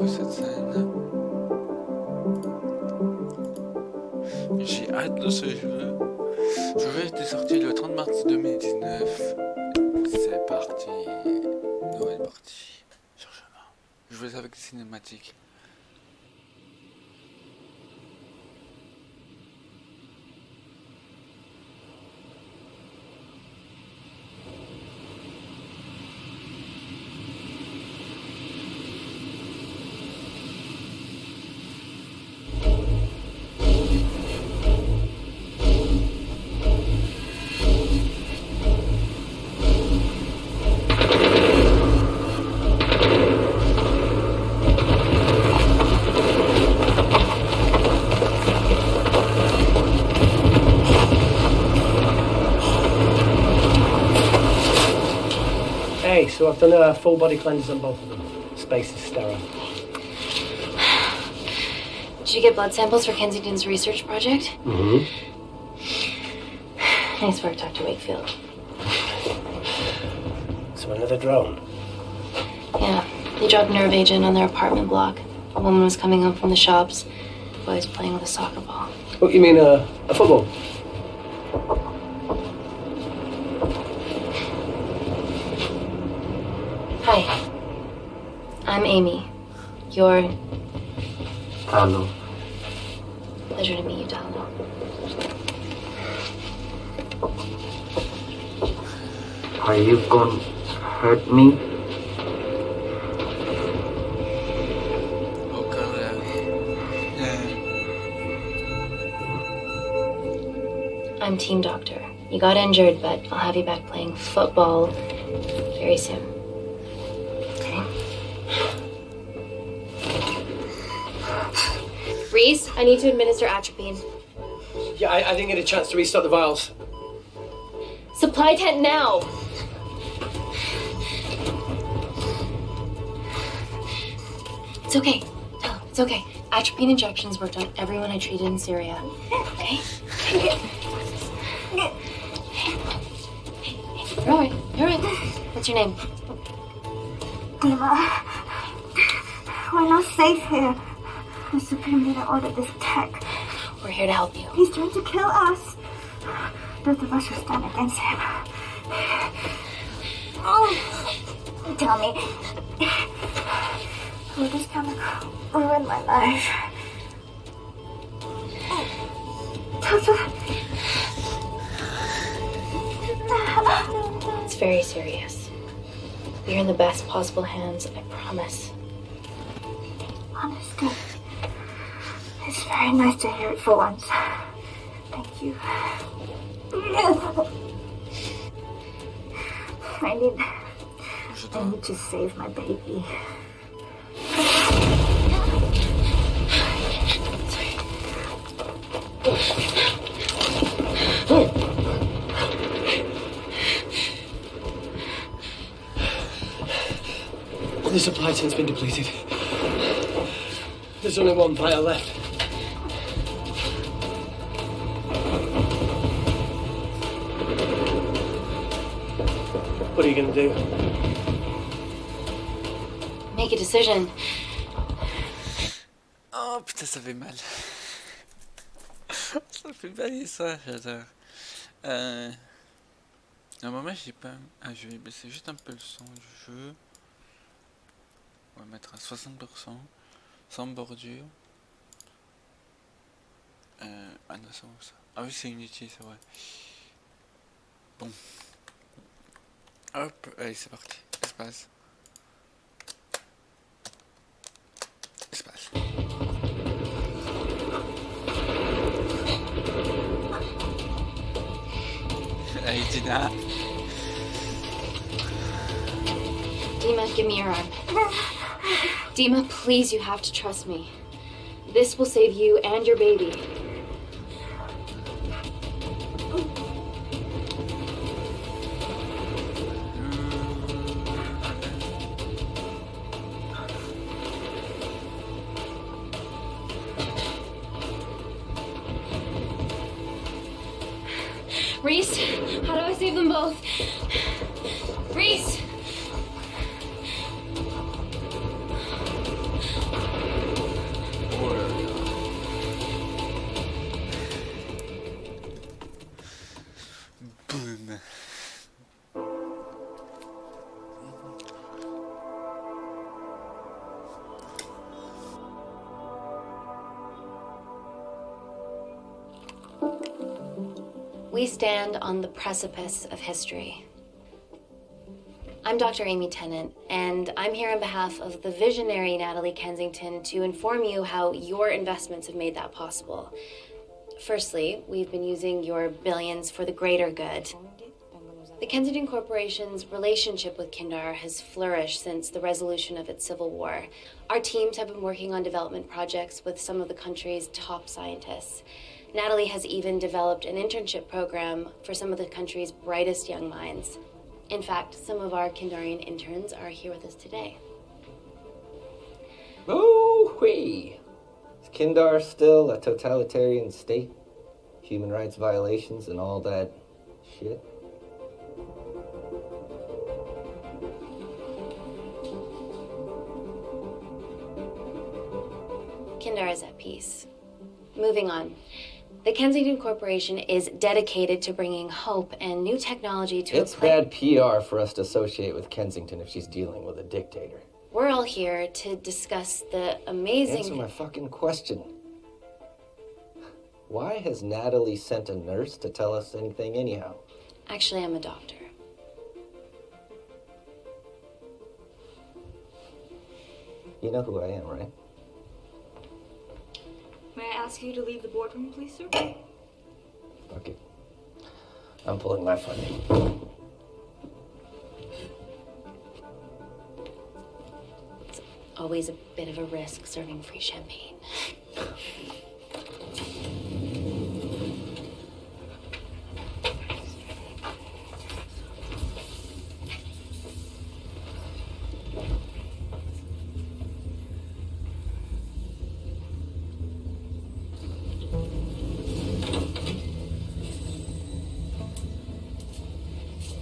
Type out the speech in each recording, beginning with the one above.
que cette scène. J'ai hâte de ce jeu. Le jeu a été sorti le 30 mars 2019. C'est parti. Nouvelle partie. Sur chemin. Je jouais avec des cinématiques. So I've done a full body cleanse on both of them. Space is sterile. Did you get blood samples for Kensington's research project? Mm-hmm. Nice work, Dr. Wakefield. So another drone? Yeah, they dropped nerve agent on their apartment block. A woman was coming home from the shops. The boy was playing with a soccer ball. What, you mean a football? Hi. I'm Amy. You're... Hello. Pleasure to meet you, Donald. Are you gonna hurt me? Oh god, yeah. I'm team doctor. You got injured, but I'll have you back playing football very soon. Okay? Reese, I need to administer atropine. Yeah, I didn't get a chance to restock the vials. Supply tent now! It's okay. Oh, it's okay. Atropine injections worked on everyone I treated in Syria. Okay? You're alright. You're alright. What's your name? Dima, we're not safe here. The Supreme Leader ordered this attack. We're here to help you. He's trying to kill us. Both of us will stand against him. Oh, tell me, will this chemical ruin my life? It's very serious. You're in the best possible hands, I promise. Understood. It's very nice to hear it for once. Thank you. I need to save my baby. The supply tent's been depleted. There's only one vial left. What are you gonna do? Make a decision. Oh putain, ça fait mal. Ça fait mal ça, j'adore. Normalement j'ai pas... Ah, je vais baisser juste un peu le son du jeu. On va mettre à 60%. Sans bordure. Ah non, c'est bon ça. Ah oui, c'est inutile, c'est vrai. Bon. Hop, allez, c'est parti. Espace. Espace. Allez, Dina. Dima, give me your arm. Dima, please, you have to trust me. This will save you and your baby. Reese, how do I save them both? Reese! We stand on the precipice of history. I'm Dr. Amy Tennant, and I'm here on behalf of the visionary Natalie Kensington to inform you how your investments have made that possible. Firstly, we've been using your billions for the greater good. The Kensington Corporation's relationship with Kindar has flourished since the resolution of its civil war. Our teams have been working on development projects with some of the country's top scientists. Natalie has even developed an internship program for some of the country's brightest young minds. In fact, some of our Kindarian interns are here with us today. Oh-wee! Is Kindar still a totalitarian state? Human rights violations and all that shit? Kindar is at peace. Moving on. The Kensington Corporation is dedicated to bringing hope and new technology to It's bad PR for us to associate with Kensington if she's dealing with a dictator. We're all here to discuss the amazing... Answer my fucking question. Why has Natalie sent a nurse to tell us anything anyhow? Actually, I'm a doctor. You know who I am, right? May I ask you to leave the boardroom, please, sir? Fuck it. I'm pulling my funding. It's always a bit of a risk serving free champagne.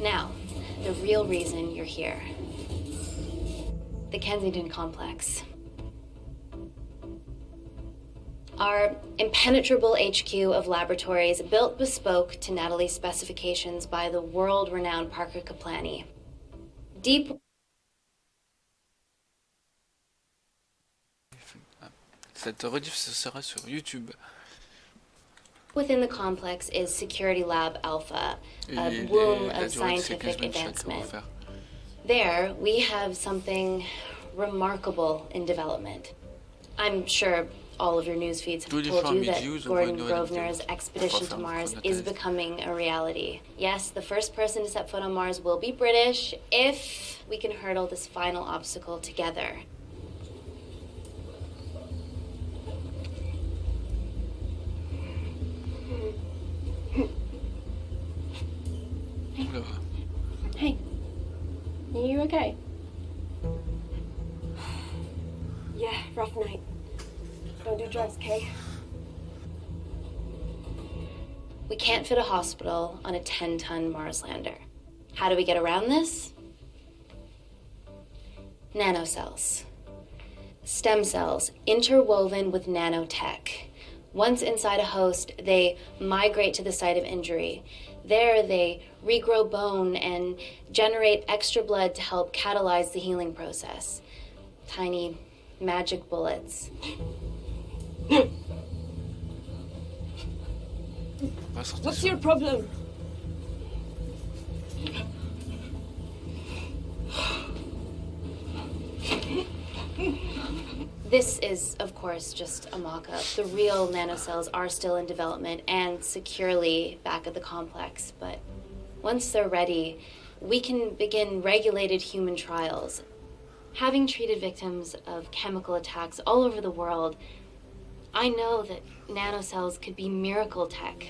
Now, the real reason you're here. The Kensington Complex. Our impenetrable HQ of laboratories built bespoke to Natalie's specifications by the world-renowned Parker Kaplani. Deep Cette rediff ce sera sur YouTube. within the complex is Security Lab Alpha, a Et womb la of durée, c'est 15 scientific minutes chaque qu'on va advancement. faire. There, we have something remarkable in development. I'm sure all of your news feeds have Tous les told fois, you midi, that vous Gordon envoyez une nouvelle Grosvenor's vidéo. expedition On va to faire Mars une is thèse. becoming a reality. Yes, the first person to set foot on Mars will be British if we can hurdle this final obstacle together. Oula. Hey, are you okay? Yeah, rough night. Don't do drugs, Kay. We can't fit a hospital on a 10-ton Mars lander. How do we get around this? Nanocells. Stem cells interwoven with nanotech. Once inside a host, they migrate to the site of injury. There, they regrow bone and generate extra blood to help catalyze the healing process. Tiny magic bullets. On va sortir What's sur- your problem? This is, of course, just a mock-up. The real nanocells are still in development and securely back at the complex, but once they're ready, we can begin regulated human trials. Having treated victims of chemical attacks all over the world, I know that nanocells could be miracle tech.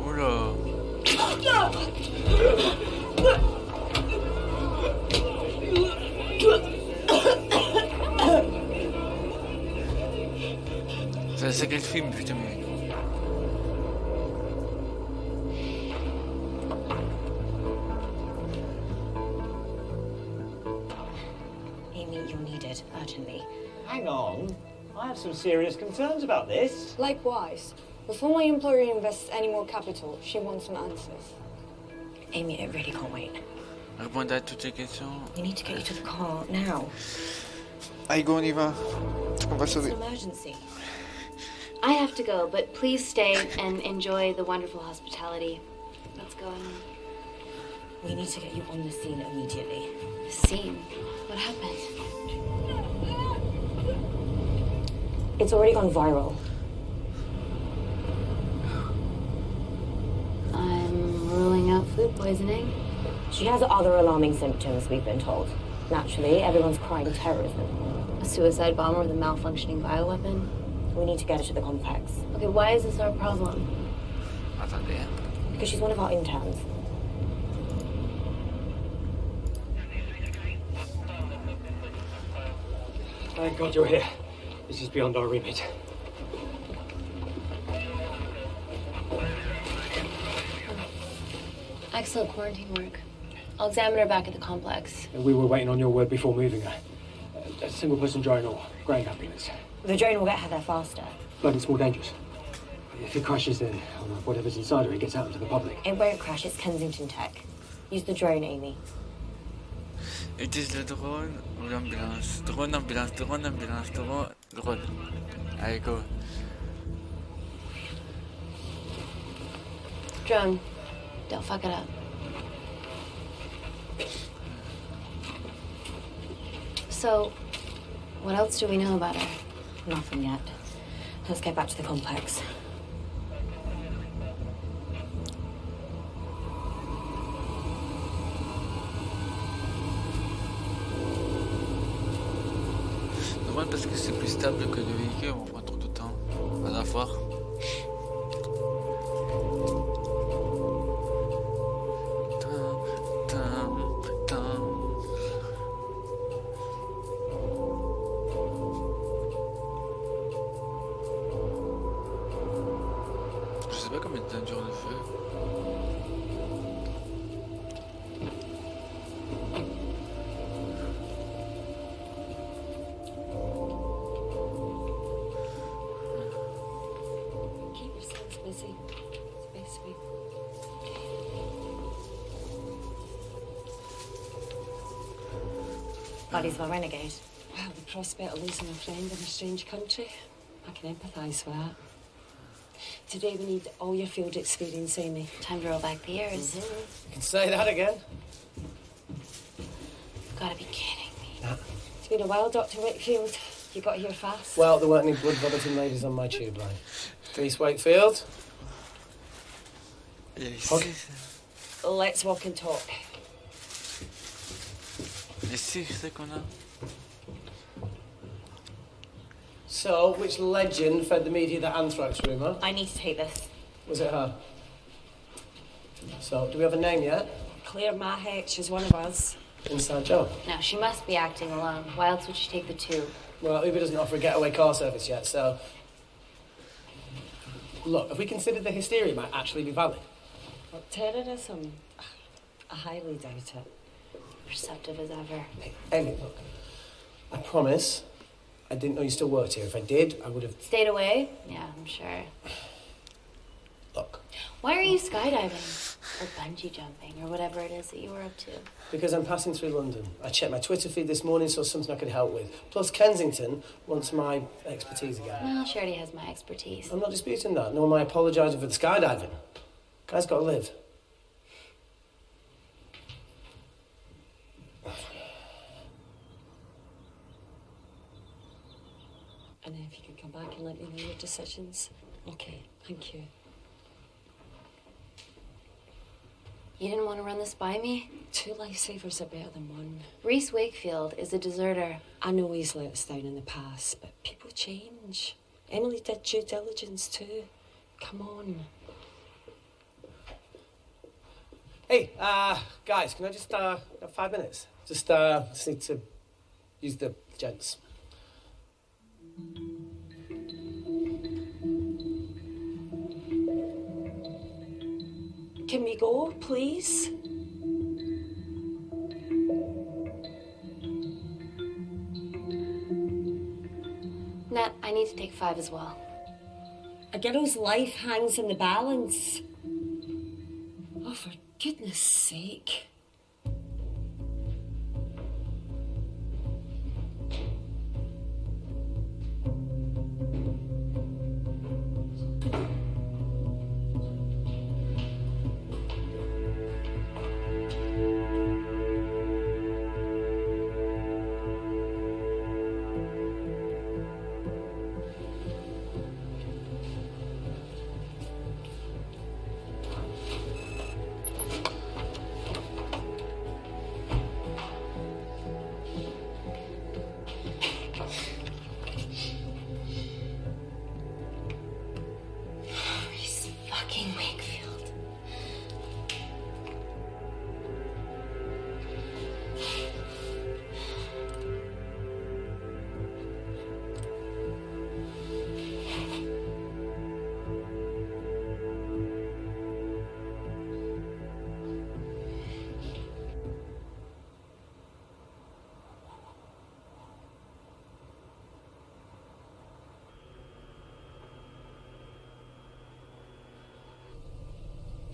Oula. C'est quel film, putain. Amy, you're needed urgently. Hang on. I have some serious concerns about this. Likewise. Before my employer invests any more capital, she wants some answers. Amy, it really can't wait. Répondez à toutes les questions. We need to get you to the car now. Allez, go, on y va. On va It's an sauver. emergency. I have to go, but please stay and enjoy the wonderful hospitality. What's going on? We need to get you on the scene immediately. Scene? What happened? It's already gone viral. I'm ruling out food poisoning. She has other alarming symptoms, we've been told. Naturally, everyone's crying terrorism. A suicide bomber with a malfunctioning bioweapon? We need to get her to the complex. Okay, why is this our problem? Attendez. Because she's one of our interns. Thank God you're here. This is beyond our remit. Excellent quarantine work. I'll examine her back at the complex. We were waiting on your word before moving her. A single person drone or ground ambulance. The drone will get her there faster. But it's more dangerous. If it crashes, then whatever's inside her, it gets out into the public. It won't crash, it's Kensington tech. Use the drone, Amy. Utilise le drone ou l'ambulance. Drone, ambulance, drone, ambulance, drone, drone. Allez, go. Drone, don't fuck it up. So, what else do we know about her? Nothing yet. Let's get back to the complex. Dommage parce que c'est plus stable que le véhicule, on prend trop de temps à la fois. Je sais pas combien de temps dure le feu. Keep yourselves busy. Space week. Buddy's my renegade. Well, the prospect of losing a friend in a strange country, I can empathise with that. Today we need all your field experience, Amy. Time to roll back the years. You can say that again. You've gotta be kidding me. It's been a while, Dr. Wakefield. You got here fast. Well, there weren't any blood vomiting ladies on my tube line. Reese Wakefield. Ici, Let's walk and talk. ici, c'est qu'on a. So, which legend fed the media that anthrax rumour? I need to take this. Was it her? So, do we have a name yet? Claire Mahek, she's one of us. Inside job. Now, she must be acting alone. Why else would she take the tube? Well, Uber doesn't offer a getaway car service yet, so... Look, have we considered the hysteria might actually be valid? What, terrorism? I highly doubt it. Perceptive as ever. Hey, Amy, look. I promise I didn't know you still worked here. If I did, I would have... Stayed away? Yeah, I'm sure. Look, Why are you skydiving? Or bungee jumping, or whatever it is that you were up to? because I'm passing through London. I checked my Twitter feed this morning, saw something I could help with. Plus, Kensington wants my expertise again. Well, she already has my expertise. I'm not disputing that, nor am I apologising for the skydiving. Guy's got to live. And if you could come back and let me know your decisions. Okay, thank you. You didn't want to run this by me? 2 lifesavers are better than 1. Reese Wakefield is a deserter. I know he's let us down in the past, but people change. Emily did due diligence too. Come on. Hey, guys, can I just, have 5 minutes? Just need to use the gents. Can we go, please? Nat, I need to take 5 as well. A girl's life hangs in the balance. Oh, for goodness sake.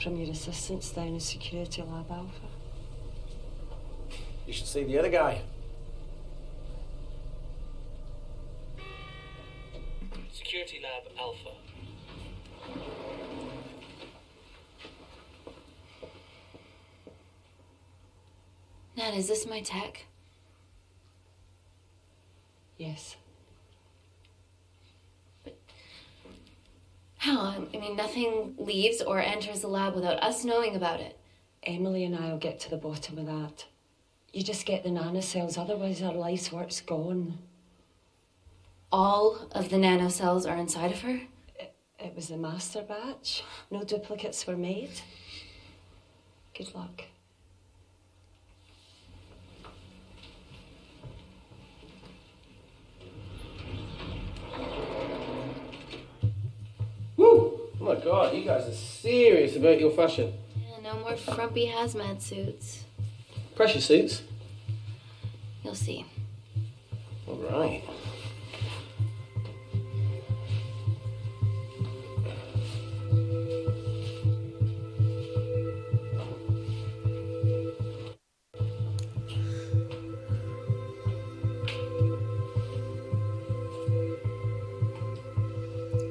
from your assistants down in Security Lab Alpha. You should see the other guy. Security Lab Alpha. Nat, is this my tech? Yes. How? I mean, nothing leaves or enters the lab without us knowing about it. Emily and I will get to the bottom of that. You just get the nanocells, otherwise our life's work's gone. All of the nanocells are inside of her? It was the master batch. No duplicates were made. Good luck. Woo! Oh my god, you guys are serious about your fashion. Yeah, no more frumpy hazmat suits. Pressure suits? You'll see. All right.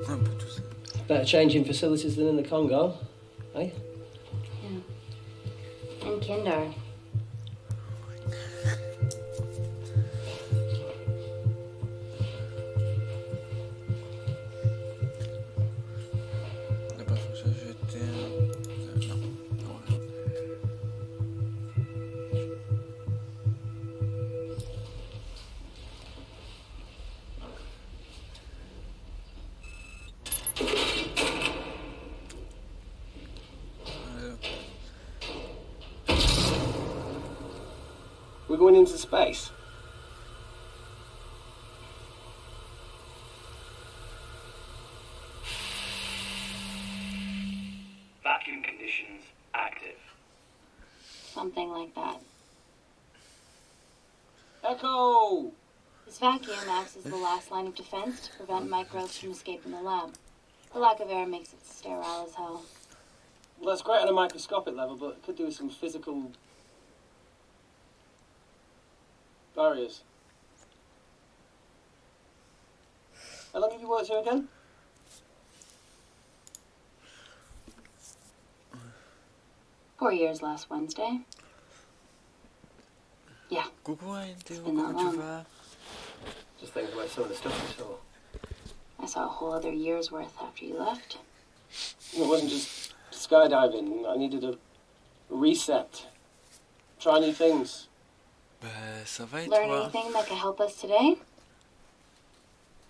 Un peu tout ça. Better changing facilities than in the Congo, eh? Yeah. And Kindar. On n'a pas fait ça, j'étais... non. Non. We're going into space. Vacuum conditions active. Something like that. Echo! This vacuum acts as the last line of defense to prevent microbes from escaping the lab. The lack of air makes it sterile as hell. Well, that's great on a microscopic level, but it could do with some physical barriers. How long have you worked here again? Four years last Wednesday. Yeah. Coucou Théo, been that comment tu long. vas? Just thinking about some of the stuff you saw. I saw a whole other year's worth after you left. It wasn't just skydiving. I needed a reset. Try new things. Bah, ça va et Learn toi? anything that could help us today?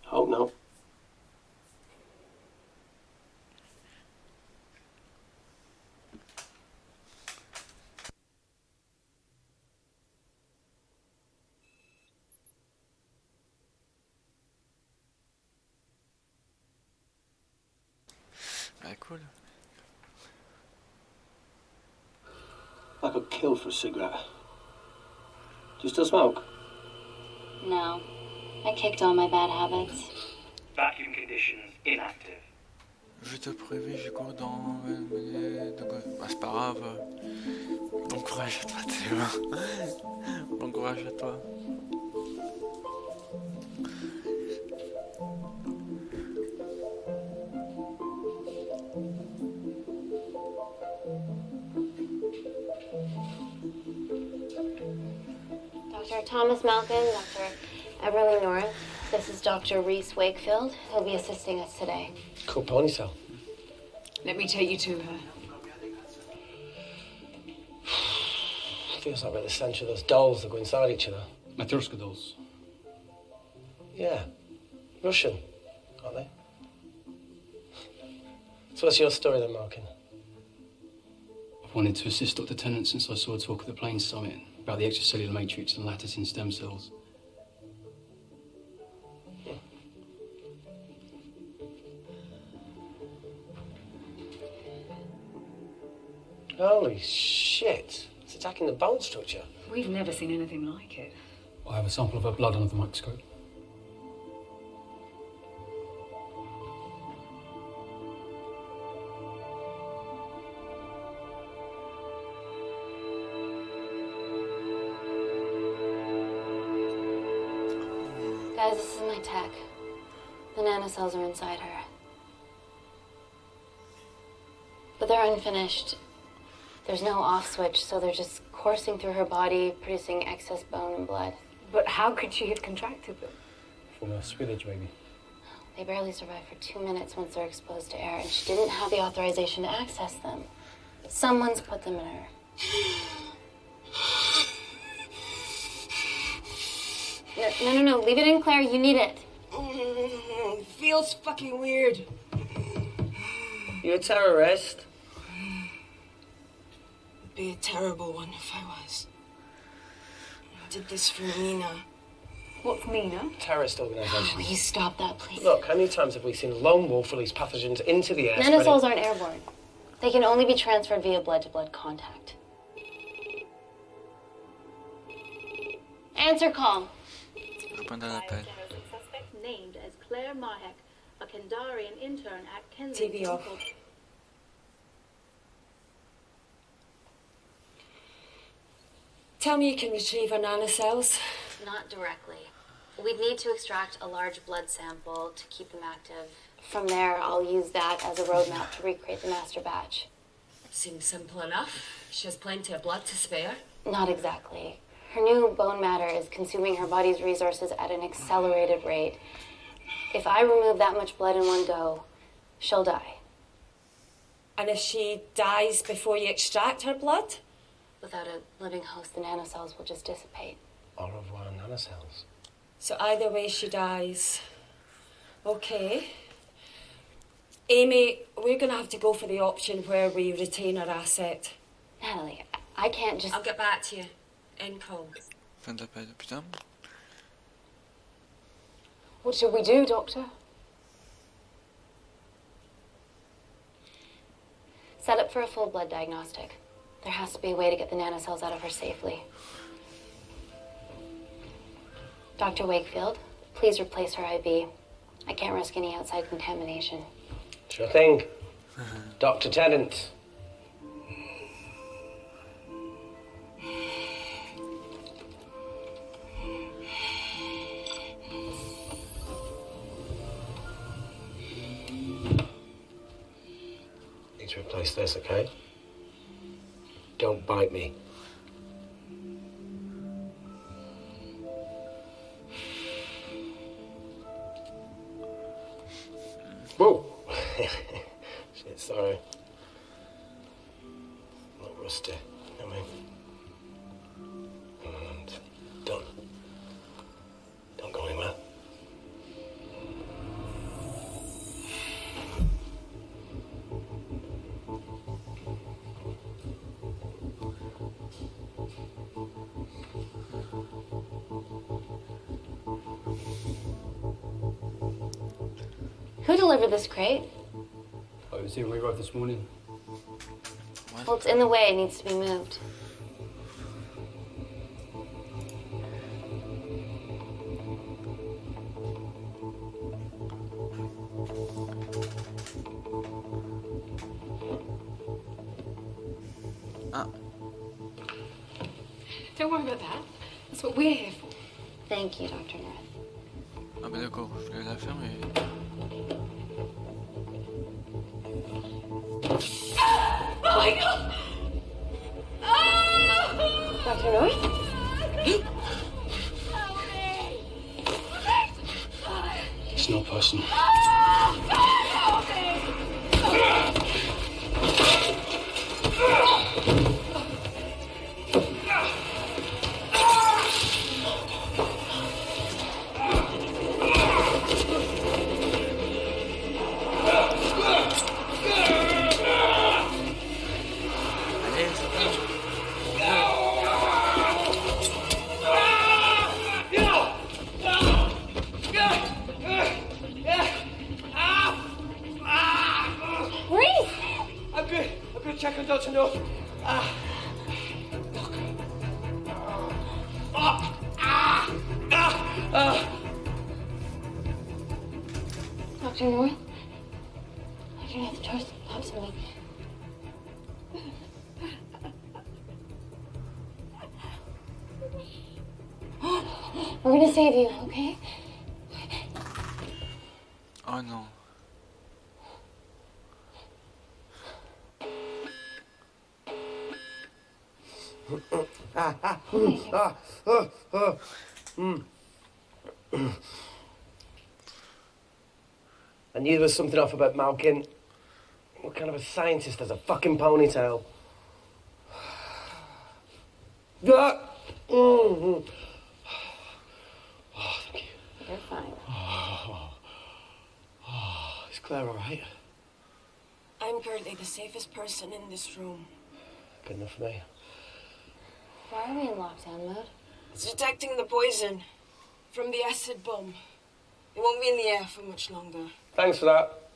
Hope not. Bah, cool. I could kill for a cigarette. Do you still smoke? No. I kicked all my bad habits. Vacuum conditions inactive. Je te préviens, je cours dans 20 minutes. Bah, c'est pas grave. Bon courage à toi, Théo. Bon courage à toi. Dr. Thomas Malkin, Dr. Everly North. This is Dr. Reese Wakefield. He'll be assisting us today. Cool ponytail. Let me take you to her. Feels like we're at the centre of those dolls that go inside each other. Matryoshka dolls. Yeah. Russian, aren't they? So what's your story then, Malkin? I've wanted to assist Dr. Tennant since I saw a talk at the Plains Summit about the extracellular matrix and lattice in stem cells. Holy shit. It's attacking the bone structure. We've never seen anything like it. I have a sample of her blood under the microscope. Guys, this is my tech. The nanocells are inside her. But they're unfinished. There's no off switch, so they're just coursing through her body, producing excess bone and blood. But how could she have contracted them? From a spillage, maybe. They barely survive for 2 minutes once they're exposed to air, and she didn't have the authorization to access them. Someone's put them in her. No, leave it in, Claire. You need it. Feels fucking weird. You a terrorist? Be a terrible one if I was. I did this for Mina. What's Mina? Terrorist organisation. Please stop that, please. Look, how many times have we seen lone wolf release pathogens into the air? Nanocells aren't airborne. They can only be transferred via blood-to-blood contact. Answer call. Répondre à l'appel. Suspect named as Claire Mahek, a Kandarian intern at Kensington. TV off. Tell me you can retrieve her nanocells. Not directly. We'd need to extract a large blood sample to keep them active. From there, I'll use that as a roadmap to recreate the master batch. Seems simple enough. She has plenty of blood to spare. Not exactly. Her new bone matter is consuming her body's resources at an accelerated rate. If I remove that much blood in one go, she'll die. And if she dies before you extract her blood? Without a living host, the nanocells will just dissipate. Au revoir, nanocells. So either way she dies. Okay. Amy, we're going to have to go for the option where we retain our asset. Natalie, I can't just... I'll get back to you. End call. Fin de l'appel. Putain. What should we do, Doctor? Set up for a full blood diagnostic. There has to be a way to get the nanocells out of her safely. Dr. Wakefield, please replace her IV. I can't risk any outside contamination. Sure thing. Dr. Tennant. Need to replace this, okay? Don't bite me. Whoa! Shit, sorry. Not rusty. I mean. And done. Don't go anywhere. Who delivered this crate? Oh, it was here when we arrived this morning. Well, it's in the way. It needs to be moved. Ah. Don't worry about that. That's what we're here for. Thank you, Dr. North. Ah bah d'accord, je voulais la faire mais... Oh my God! Dr. North? It's not personal. Check on Dr. North. Dr. North? Dr. North, the door's locked on me. We're gonna save you, okay? Oh non. I knew there was something off about Malkin. What kind of a scientist has a fucking ponytail? Oh, thank you. You're fine. Is Claire all right? I'm currently the safest person in this room. Good enough for me. Why are we in lockdown mode? It's detecting the poison from the acid bomb. It won't be in the air for much longer. Thanks for that.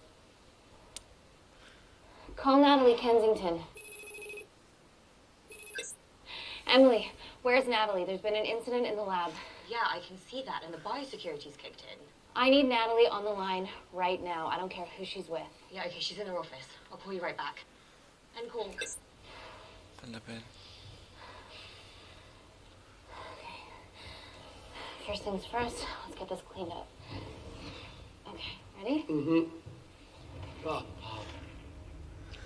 Call Natalie Kensington. Emily, where's Natalie? There's been an incident in the lab. Yeah, I can see that, and the biosecurity's kicked in. I need Natalie on the line right now. I don't care who she's with. Yeah, okay, she's in her office. I'll call you right back. End call. Pas la peine. First things first, let's get this cleaned up. Okay, ready? Mm-hmm. Oh.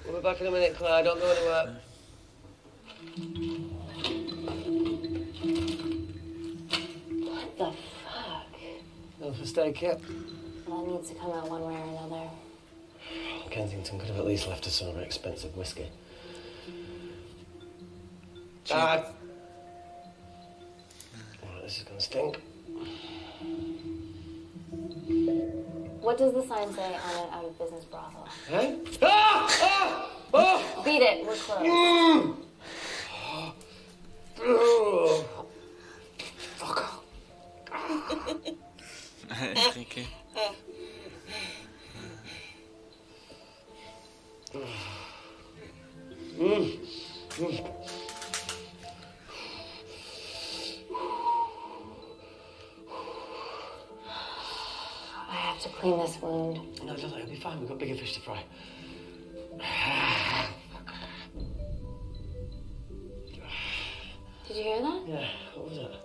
We'll be back in a minute, Claire. Don't go anywhere. What the fuck? No for stay, Kip. That needs to come out one way or another. Kensington could have at least left us some expensive whiskey. Cheap. Oh, this is gonna stink. What does the sign say on an out-of-business brothel? Hey? Ah! Ah! Oh! Beat it, we're closed. Oh. Fuck off. Enrique. I have to clean this wound. No, it'll be fine. We've got bigger fish to fry. Did you hear that? Yeah, what was that?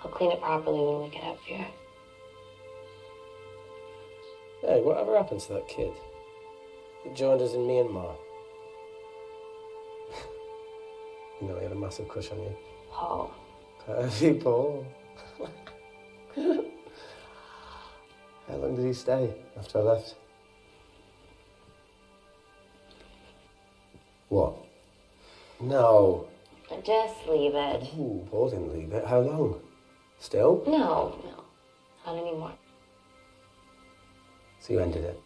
I'll clean it properly when we get out here. Hey, whatever happened to that kid that joined us in Myanmar? You know, he had a massive crush on you. Paul. Perfect, Paul. How long did he stay after I left? What? No. Just leave it. Ooh, Paul didn't leave it. How long? Still? No, not anymore. So you ended it?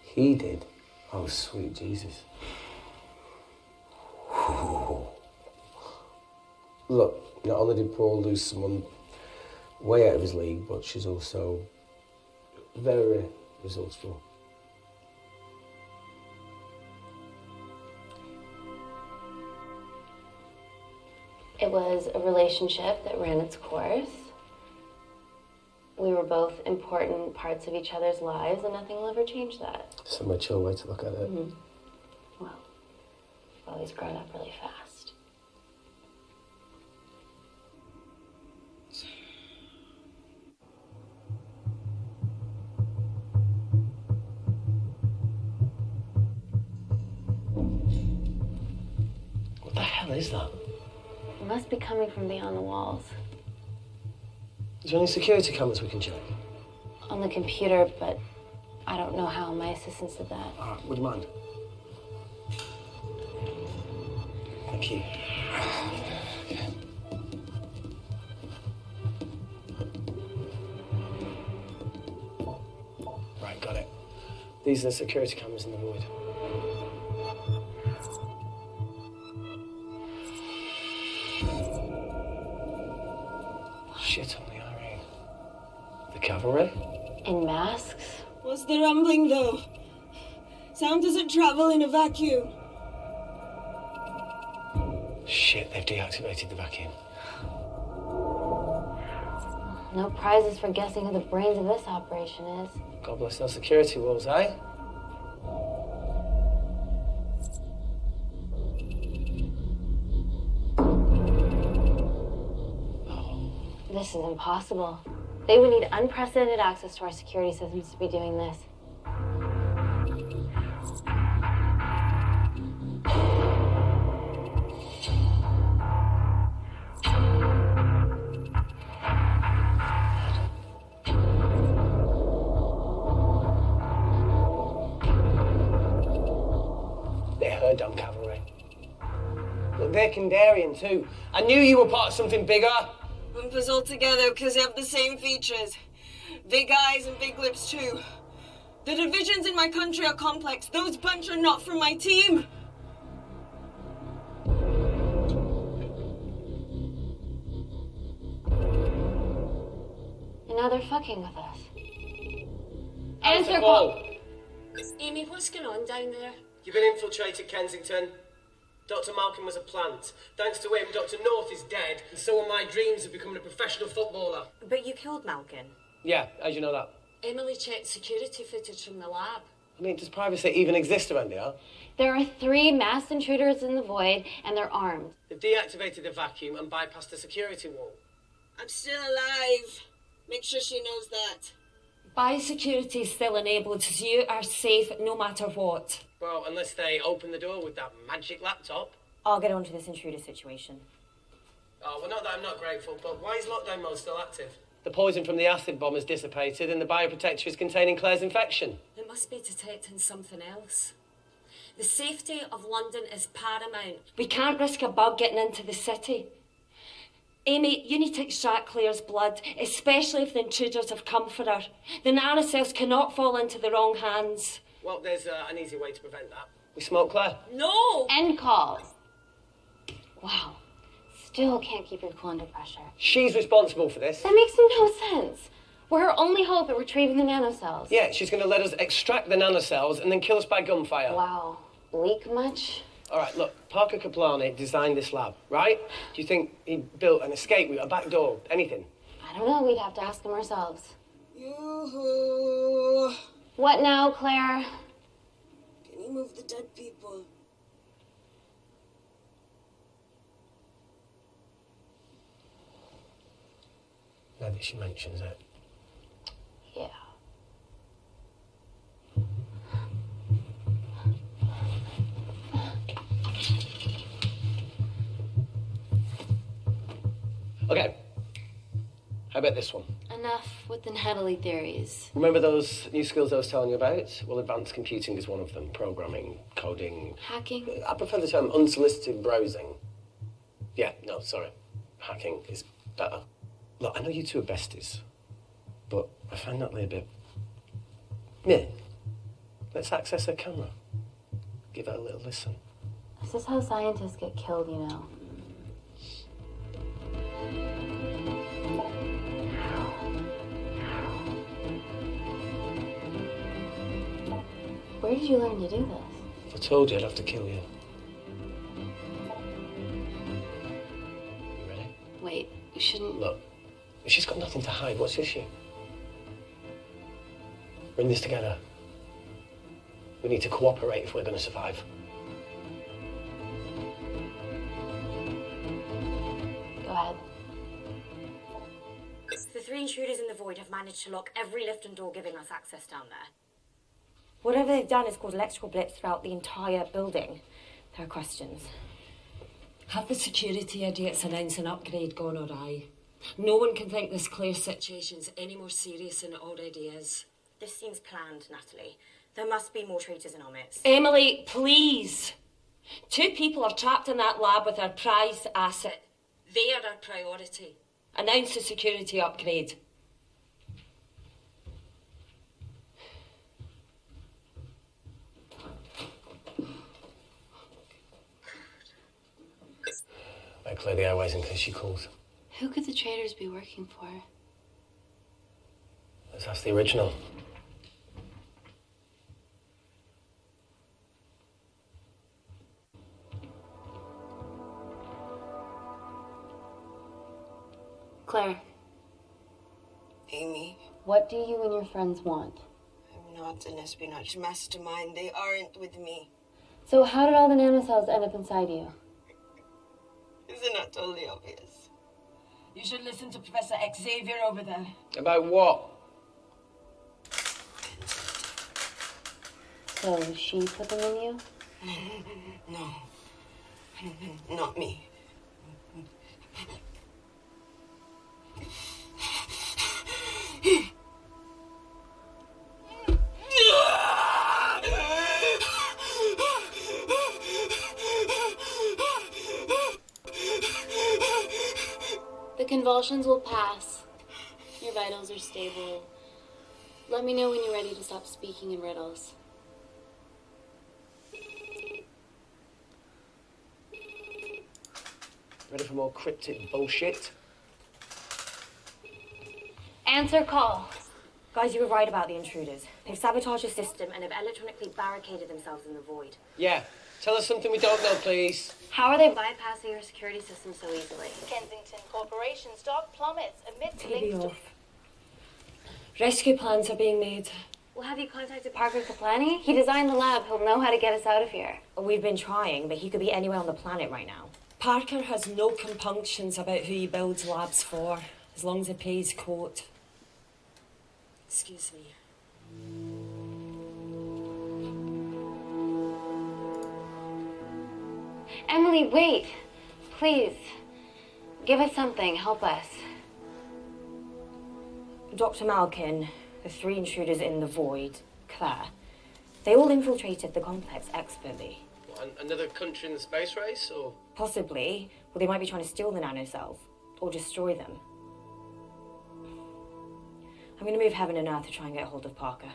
He did? Oh, sweet Jesus. Look, not only did Paul lose someone way out of his league, but she's also very resourceful. It was a relationship that ran its course. We were both important parts of each other's lives, and nothing will ever change that. It's a mature way to look at it. Mm-hmm. Well, we've always grown up really fast. What the hell is that? It must be coming from beyond the walls. Is there any security cameras we can check? On the computer, but I don't know how. My assistants did that. All right, would you mind? Thank you. Right, got it. These are the security cameras in the void. Shit on the IRA. The cavalry? In masks? What's the rumbling, though? Sound doesn't travel in a vacuum. Shit, they've deactivated the vacuum. No prizes for guessing who the brains of this operation is. God bless those security walls, eh? This is impossible. They would need unprecedented access to our security systems to be doing this. They heard on cavalry. Look, they're Kandarian too. I knew you were part of something bigger. Lump us all together because they have the same features. Big eyes and big lips too. The divisions in my country are complex. Those bunch are not from my team. And now they're fucking with us. Answer call. Amy, what's going on down there? You've been infiltrated, Kensington. Dr. Malcolm was a plant. Thanks to him, Dr. North is dead, and so are my dreams of becoming a professional footballer. But you killed Malcolm. Yeah, how'd you know that? Emily checked security footage from the lab. I mean, does privacy even exist around here? There are 3 masked intruders in the void, and they're armed. They've deactivated the vacuum and bypassed the security wall. I'm still alive. Make sure she knows that. Biosecurity is still enabled, so you are safe no matter what. Well, unless they open the door with that magic laptop. I'll get onto this intruder situation. Oh, well, not that I'm not grateful, but why is lockdown mode still active? The poison from the acid bomb has dissipated and the bioprotector is containing Claire's infection. It must be detecting something else. The safety of London is paramount. We can't risk a bug getting into the city. Amy, you need to extract Claire's blood, especially if the intruders have come for her. The nanocells cannot fall into the wrong hands. Well, there's an easy way to prevent that. We smoke Claire. No! End call. Wow. Still can't keep her cool under pressure. She's responsible for this. That makes no sense. We're her only hope at retrieving the nanocells. Yeah, she's going to let us extract the nanocells and then kill us by gunfire. Wow. Bleak much? All right, look, Parker Kaplani designed this lab, right? Do you think he built an escape route, a back door, anything? I don't know. We'd have to ask him ourselves. Yoo-hoo. What now, Claire? Can you move the dead people? Now that she mentions it. Yeah. Okay. How about this one? Enough with the Natalie theories. Remember those new skills I was telling you about? Well, advanced computing is one of them. Programming, coding. Hacking? I prefer the term unsolicited browsing. Yeah, no, sorry. Hacking is better. Look, I know you two are besties, but I find Natalie a bit... meh. Let's access her camera. Give her a little listen. This is how scientists get killed, you know. Where did you learn to do this? If I told you, I'd have to kill you. You ready? Wait, you shouldn't... Look, she's got nothing to hide. What's the issue? We're in this together. We need to cooperate if we're going to survive. Go ahead. The 3 intruders in the void have managed to lock every lift and door giving us access down there. Whatever they've done has caused electrical blips throughout the entire building. There are questions. Have the security idiots announced an upgrade gone awry? No one can think this Claire situation's any more serious than it already is. This seems planned, Natalie. There must be more traitors in our midst. Emily, please. 2 people are trapped in that lab with our prized asset. They are our priority. Announce the security upgrade. Better clear the airways in case she calls. Who could the traitors be working for? Let's ask the original. What do you and your friends want? I'm not an espionage mastermind. They aren't with me. So how did all the nanocells end up inside you? Isn't that totally obvious? You should listen to Professor Xavier over there. About what? So she put them in you? No. Not me. The convulsions will pass. Your vitals are stable. Let me know when you're ready to stop speaking in riddles. Ready for more cryptic bullshit? Answer call. Guys, you were right about the intruders. They've sabotaged the system And have electronically barricaded themselves in the void. Yeah. Tell us something we don't know, please. How are they Bypassing your security system so easily. Kensington Corporation stock plummets amidst TV links to... off. Rescue plans are being made. Well, have you contacted Parker Kaplani? He designed the lab. He'll know how to get us out of here. We've been trying, but he could be anywhere on the planet right now. Parker has no compunctions about who he builds labs for, as long as it pays court. Excuse me. Emily, wait. Please. Give us something. Help us. Dr. Malkin, the three intruders in the void, Claire, they all infiltrated the complex expertly. Another country in the space race, or? Possibly, well, they might be trying to steal the nanocells, or destroy them. I'm going to move heaven and earth to try and get hold of Parker.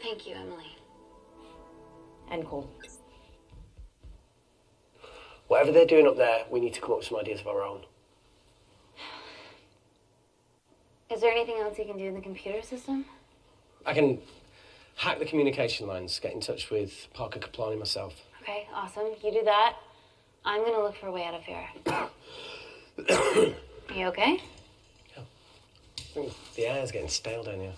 Thank you, Emily. End call. Whatever they're doing up there, we need to come up with some ideas of our own. Is there anything else you can do in the computer system? I can hack the communication lines, get in touch with Parker Kaplani myself. Okay, awesome. You do that. I'm gonna look for a way out of here. You okay? I think the air's getting stale down here.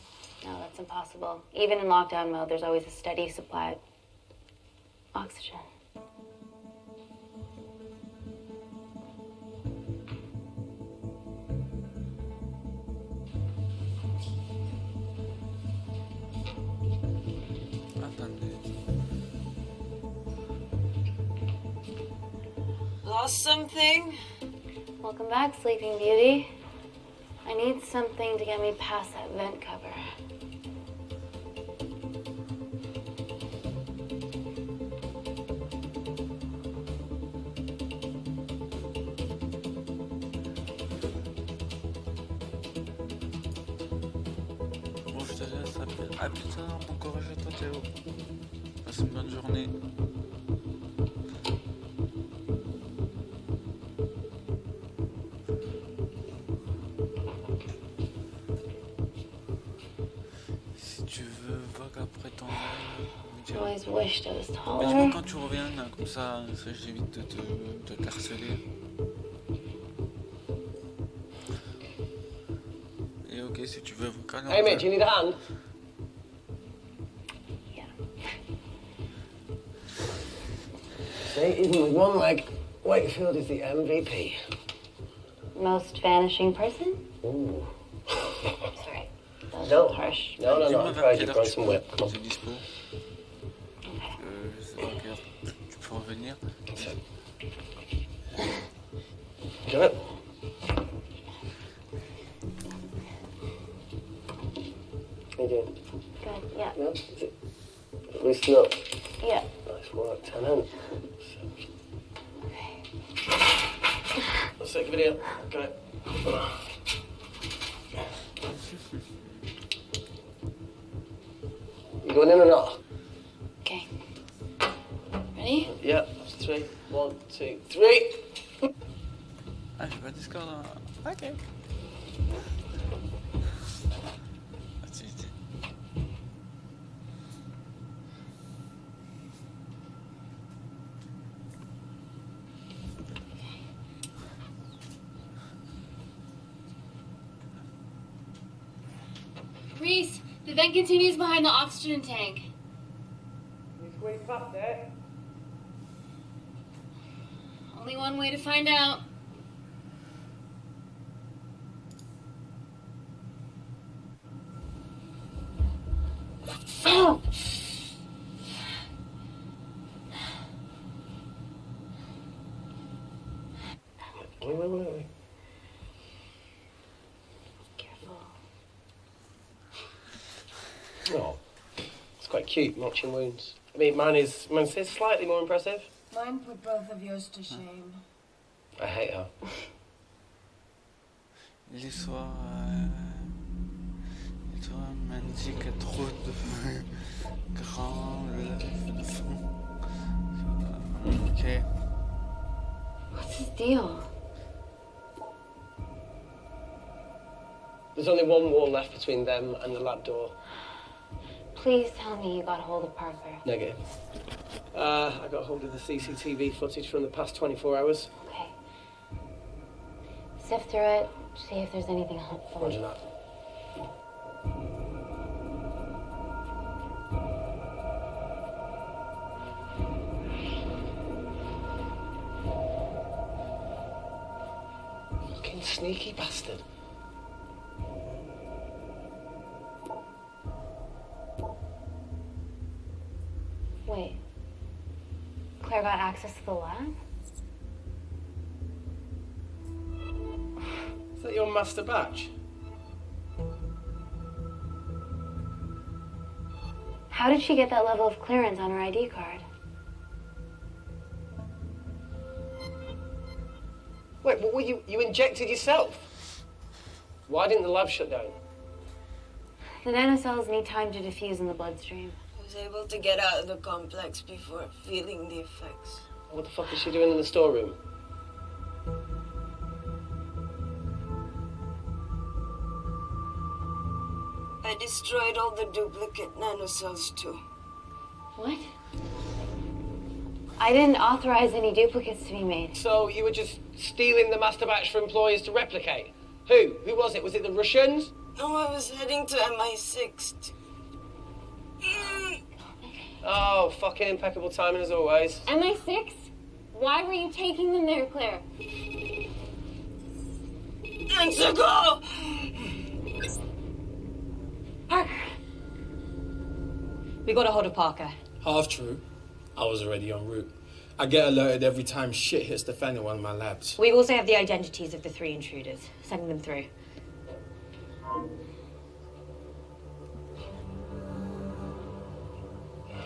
No, that's impossible. Even in lockdown mode, there's always a steady supply of oxygen. Lost something? Welcome back, Sleeping Beauty. I need something to get me past that vent cover. Bon, je te laisse. À plus tard. Bon courage à toi, Théo. Passe une bonne journée. Si tu veux, vogue après ton I always wished I was Mais taller. dis-moi quand tu reviens, là, comme ça j'évite de te harceler. Et ok, si tu veux, vogue alors. Hey mate, do you need a hand? Yeah. See, even with one leg, Wakefield is the MVP. Most vanishing person? Ooh. Sorry. That was No. harsh. No, I'm Dis-moi vers afraid quelle you've heure grown tu some whip. Come on. es dispo. Je sais pas à quelle heure tu peux revenir. Got it? How you doing? Good, yeah. Yeah? Is it? Loosen up. Yeah. Nice work, Tenant. Let's take a video. Got it. You going in or not? Okay. Ready? Yeah. 3, 1, 2, 3. Ah, j'ai pas Discord. Hein. Ok. Activité. Reese! vent continues behind the oxygen tank. You squeeze past it. Only one way to find out. Oh! Wait. Careful. Oh, it's quite cute, matching wounds. I mean, mine's slightly more impressive. Mine put both of yours to shame. I hate her. L'histoire magnifique à trop de grand le fond. Okay. What's his deal? There's only one wall left between them and the lab door. Please tell me you got hold of Parker. Negative. I got hold of the CCTV footage from the past 24 hours. Okay. Sift through it, see if there's anything helpful. Roger that. Fucking sneaky bastard. Wait. Claire got access to the lab? Is that your master batch? How did she get that level of clearance on her ID card? Wait, what were you injected yourself? Why didn't the lab shut down? The nanocells need time to diffuse in the bloodstream. I was able to get out of the complex before feeling the effects. What the fuck is she doing in the storeroom? I destroyed all the duplicate nanocells too. What? I didn't authorize any duplicates to be made. So you were just stealing the master batch for employers to replicate? Who? Who was it? Was it the Russians? No, I was heading to MI6. Oh, fucking impeccable timing as always. MI6? Why were you taking them there, Claire? Let's go! Parker! We got a hold of Parker. Half true. I was already en route. I get alerted every time shit hits the fan in one of my labs. We also have the identities of the 3 intruders. Sending them through.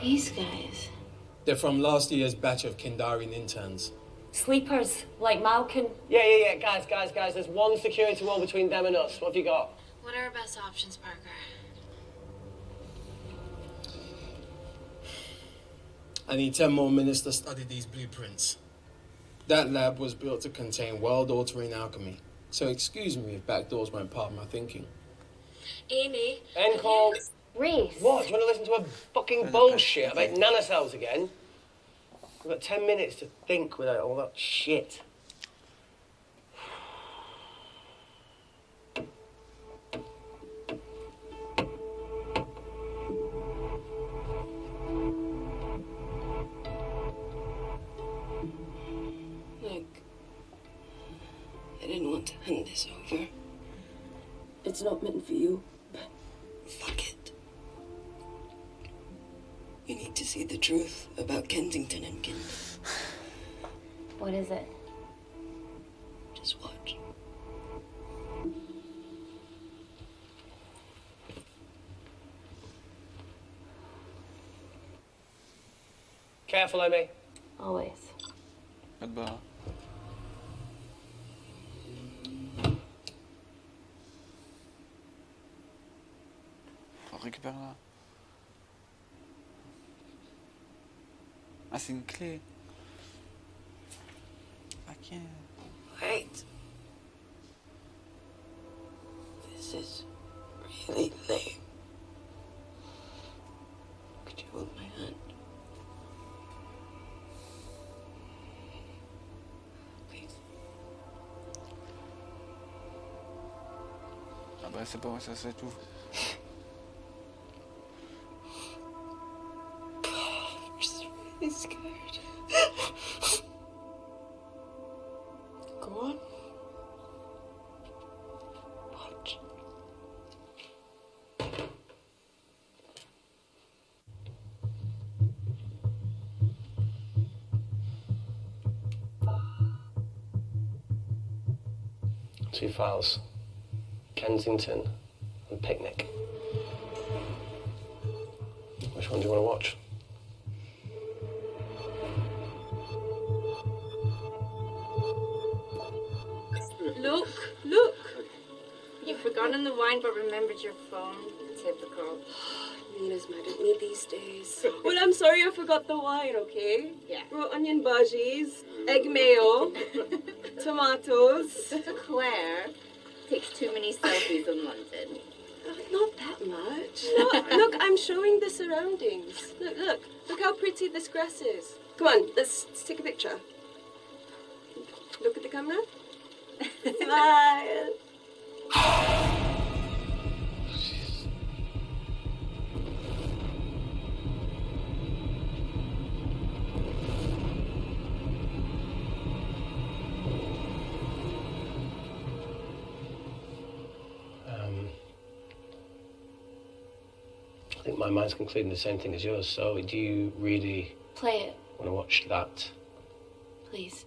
These guys. They're from last year's batch of Kindarian interns. Sleepers, like Malkin. Yeah. Guys. There's one security wall between them and us. What have you got? What are our best options, Parker? I need 10 more minutes to study these blueprints. That lab was built to contain world-altering alchemy. So excuse me if backdoors weren't part of my thinking. Amy. End call. Reese. What? Do you want to listen to a fucking bullshit about nanocells again? We've got 10 minutes to think without all that shit. Look, I didn't want to hand this over. It's not meant for you, but fuck it. You need to see the truth about Kensington and Kin. What is it? Just watch. Careful, Amy. Always. Goodbye. Récupère-la. Ah, c'est une clé. Ok. Wait. This is really lame. Could you hold my hand? Please. Ah bah c'est pas ça, c'est tout. be scared. Go on. Watch. Two files. Kensington and Picnic. Which one do you want to watch? Look, look. You've forgotten the wine but remembered your phone. Typical. Nina's mad at me these days. Well, I'm sorry I forgot the wine, okay? Yeah. Raw onion bhajis, egg mayo, tomatoes. Claire takes too many selfies in London. Not that much. Look, I'm showing the surroundings. Look how pretty this grass is. Come on, let's take a picture. Look at the camera. Smile. I think my mind's concluding the same thing as yours, so do you really Play it, want to watch that? please.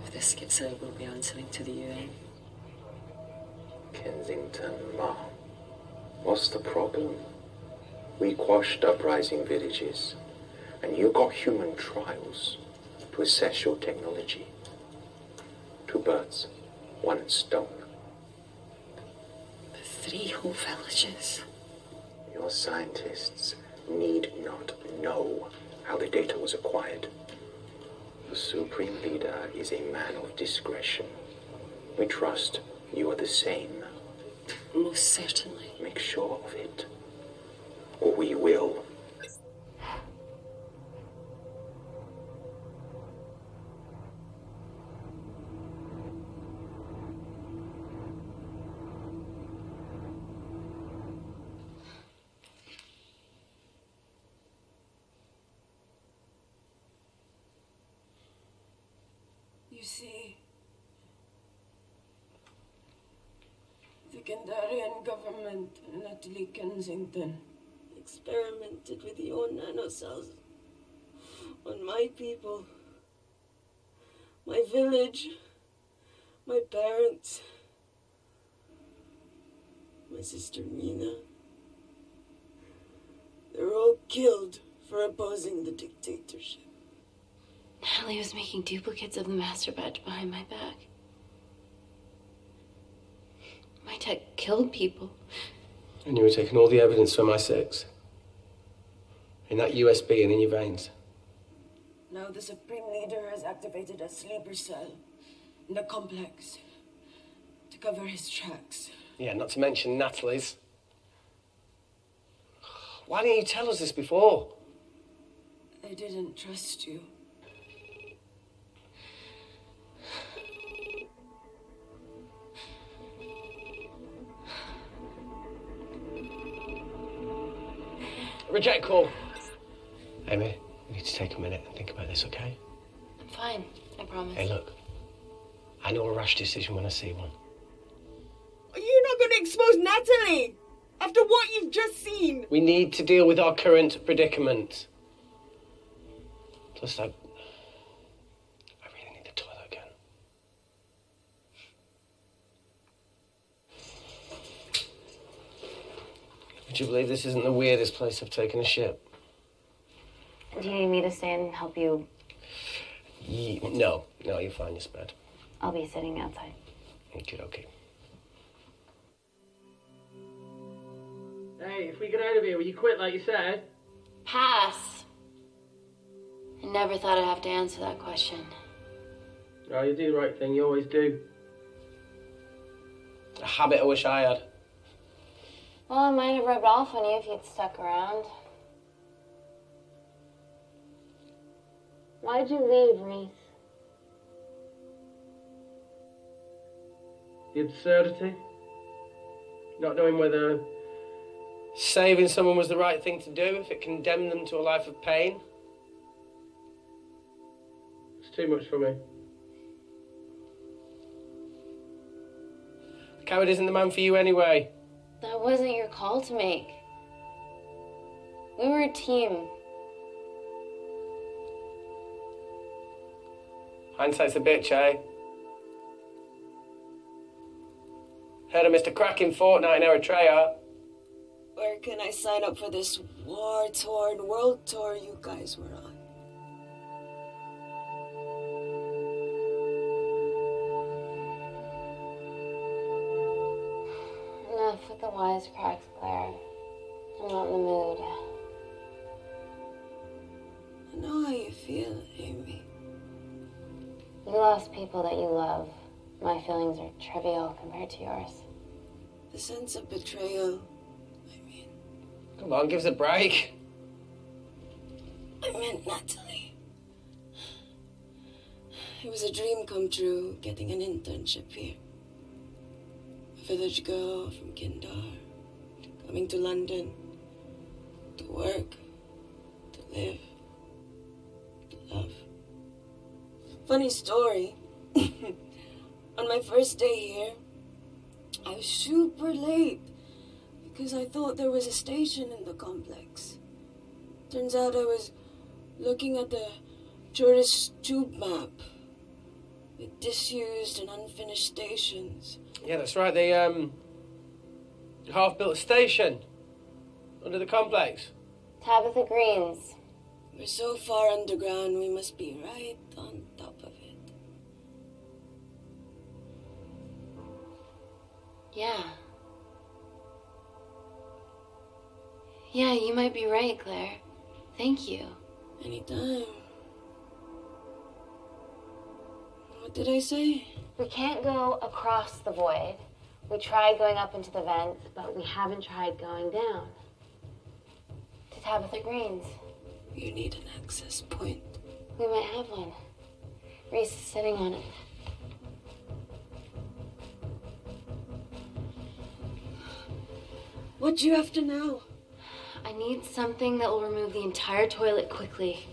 If this gets out, we'll be answering to the UN. Kensington, Ma. What's the problem? We quashed uprising villages, and you got human trials to assess your technology. 2 birds, 1 stone. But 3 whole villages. Your scientists need not know how the data was acquired. The Supreme Leader is a man of discretion. We trust you are the same. Most certainly. Make sure of it, or we will. You see, the Kandarian government in Italy, Kensington, experimented with your nanocells on my people, my village, my parents, my sister Nina. They're all killed for opposing the dictatorship. Natalie was making duplicates of the master badge behind my back. My tech killed people. And you were taking all the evidence from MI6? In that USB and in your veins? Now the Supreme Leader has activated a sleeper cell in the complex to cover his tracks. Yeah, not to mention Natalie's. Why didn't you tell us this before? I didn't trust you. Reject call. Amy, we need to take a minute and think about this, okay? I'm fine, I promise. Hey, look. I know a rash decision when I see one. Are you not going to expose Natalie after what you've just seen? We need to deal with our current predicament. Plus, I really need the toilet again. Would you believe this isn't the weirdest place I've taken a shit? Do you need me to stay and help you? No, you're fine, you're spared. I'll be sitting outside. Okay. Hey, if we get out of here, will you quit like you said? Pass. I never thought I'd have to answer that question. Oh, you do the right thing, you always do. A habit I wish I had. Well, I might have rubbed off on you if you'd stuck around. Why'd you leave, Reese? The absurdity. Not knowing whether saving someone was the right thing to do if it condemned them to a life of pain. it's too much for me. The coward isn't the man for you anyway. That wasn't your call to make. We were a team. Hindsight's a bitch, eh? Heard of Mr. Cracking Fortnite in Eritrea. Where can I sign up for this war-torn world tour you guys were on? Enough with the wisecracks, Claire. I'm not in the mood. I know how you feel, Amy. You lost people that you love. My feelings are trivial compared to yours. The sense of betrayal. Come on, give us a break. I meant Natalie. It was a dream come true, getting an internship here. A village girl from Kindar, coming to London, to work, to live, to love. Funny story. On my first day here, I was super late because I thought there was a station in the complex. Turns out I was looking at the tourist tube map with disused and unfinished stations. Yeah, that's right. The half-built station under the complex. Tabitha Green's. We're so far underground, we must be right on top of it. Yeah. Yeah, you might be right, Claire. Thank you. Anytime. What did I say? We can't go across the void. We tried going up into the vents, but we haven't tried going down. To Tabitha Green's. You need an access point. We might have one. Reese is sitting on it. What do you have to know? I need something that will remove the entire toilet quickly.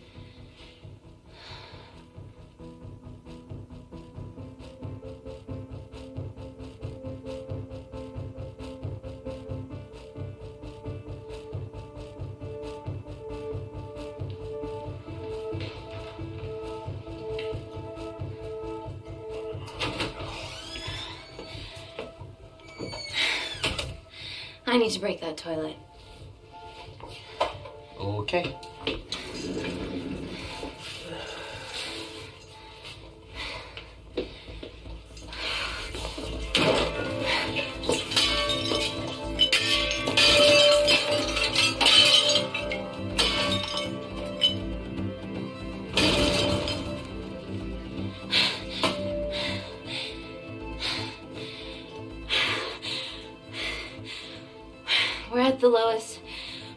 I need to break that toilet. Okay. We're at the lowest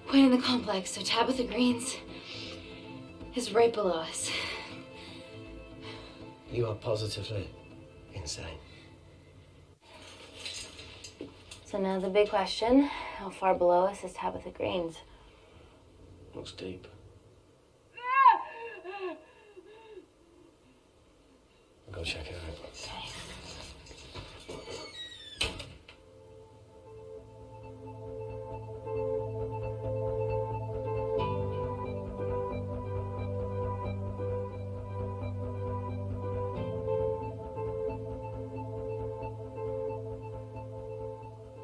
point in the complex, so Tabitha Green's is right below us. You are positively insane. So now the big question, how far below us is Tabitha Green's? Looks deep. I'll go check it out.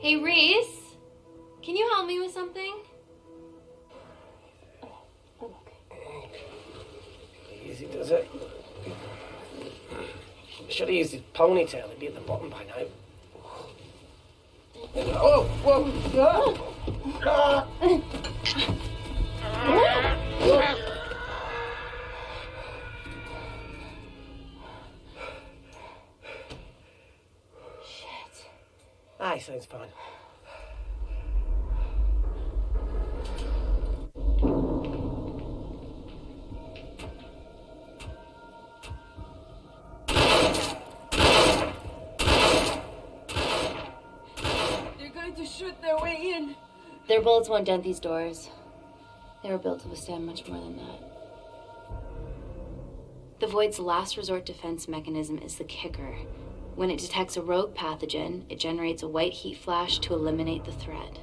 Hey, Reese, can you help me with something? Easy does it. Should have used his ponytail. He'd be at the bottom by now. Oh, whoa! Ah! Shit. Aye, sounds fine. bullet their way in. Their bullets won't dent these doors. They were built to withstand much more than that. The Void's last resort defense mechanism is the kicker. When it detects a rogue pathogen, it generates a white heat flash to eliminate the threat.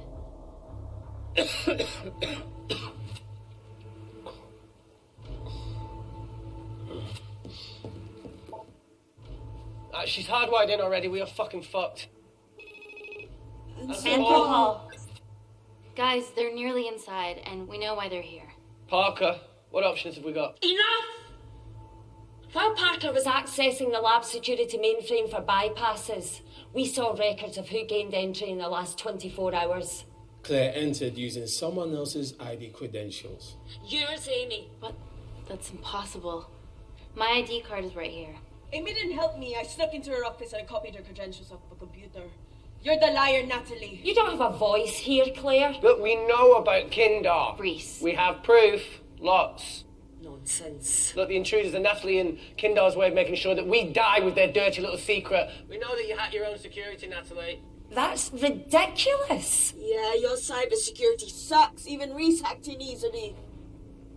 She's hardwired in already. We are fucking fucked. And Paul. Guys, they're nearly inside, and we know why they're here. Parker, what options have we got? Enough! While Parker was accessing the lab security mainframe for bypasses, we saw records of who gained entry in the last 24 hours. Claire entered using someone else's ID credentials. Yours, Amy. What? That's impossible. My ID card is right here. Amy didn't help me. I snuck into her office and I copied her credentials off of a computer. You're the liar, Natalie. You don't have a voice here, Claire. Look, we know about Kindar. Reese. We have proof. Lots. Nonsense. Look, the intruders are Natalie and Kindar's way of making sure that we die with their dirty little secret. We know that you hack your own security, Natalie. That's ridiculous. Yeah, your cybersecurity sucks. Even Reese hacked in easily.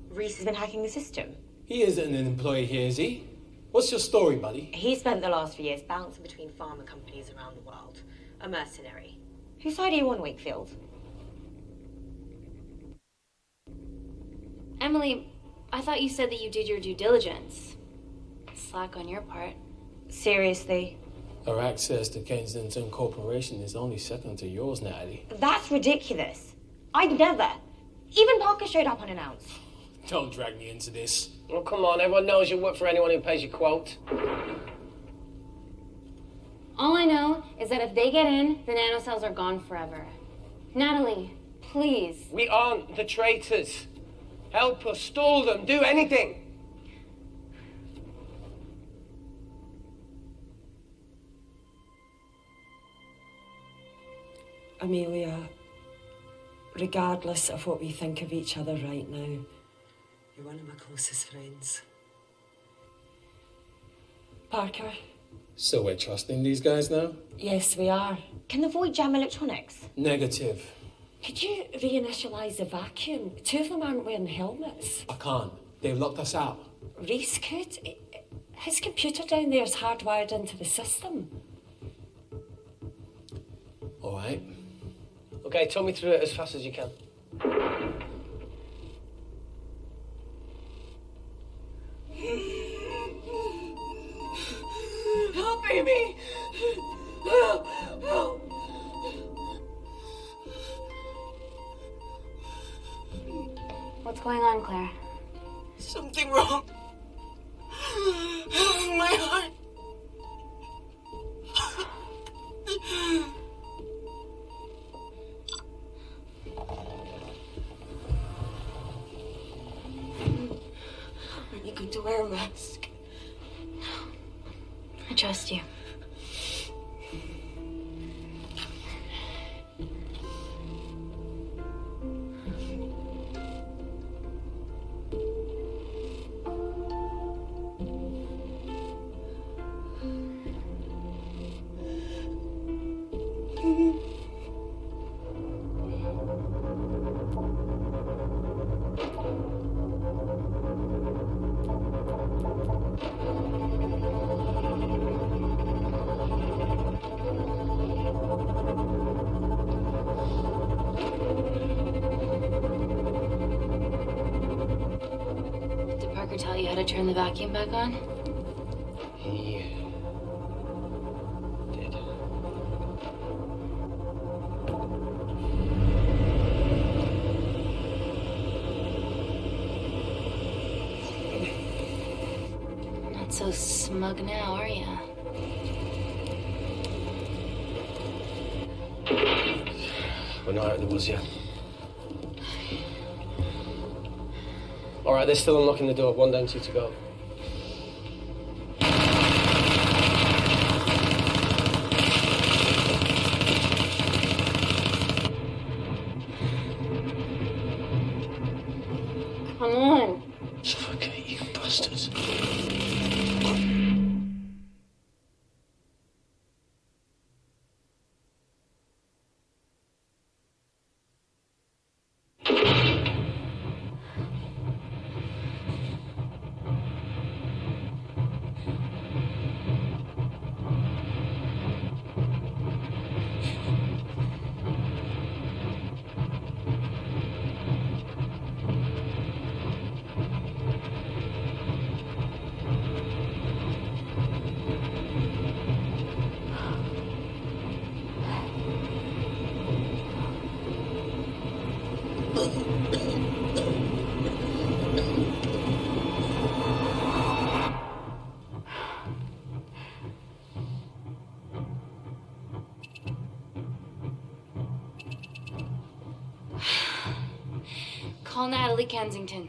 Reese has been hacking the system. He isn't an employee here, is he? What's your story, buddy? He spent the last few years bouncing between pharma companies around the world. A mercenary. Whose side are you on, Wakefield? Emily, I thought you said that you did your due diligence. Slack on your part. Seriously? Our access to Kensington Corporation is only second to yours, Natalie. That's ridiculous. I'd never. Even Parker showed up unannounced. Don't drag me into this. Oh, come on. Everyone knows you work for anyone who pays your quote. All I know is that if they get in, the nanocells are gone forever. Natalie, please. We aren't the traitors. Help us, stall them, do anything. Amelia, regardless of what we think of each other right now, you're one of my closest friends. Parker? So we're trusting these guys now? Yes, we are. Can the Void jam electronics? Negative. Could you reinitialize the vacuum? Two of them aren't wearing helmets. I can't. They've locked us out. Reese could. His computer down there is hardwired into the system. All right. Okay, talk me through it as fast as you can. Help, Amy! Help! Help! What's going on, Claire? Something wrong. My heart. Are you going to wear a mask? I trust you. Tell you how to turn the vacuum back on? He did. Not so smug now, are ya? We're not out of the woods yet. All right, they're still unlocking the door. 1 down, 2 to go. Come on. Suffocate, you bastards. Call Natalie Kensington.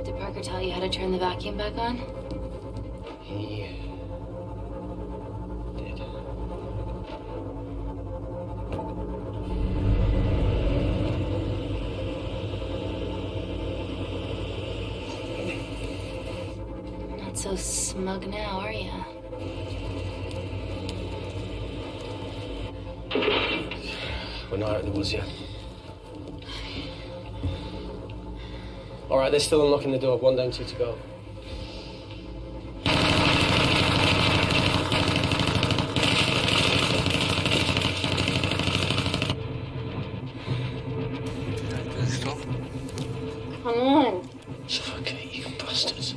Did Parker tell you how to turn the vacuum back on? He did. Not so smug now, are ya? We're not out in the woods yet. All right, they're still unlocking the door. 1 down, 2 to go. Come on. Suffocate, you bastards.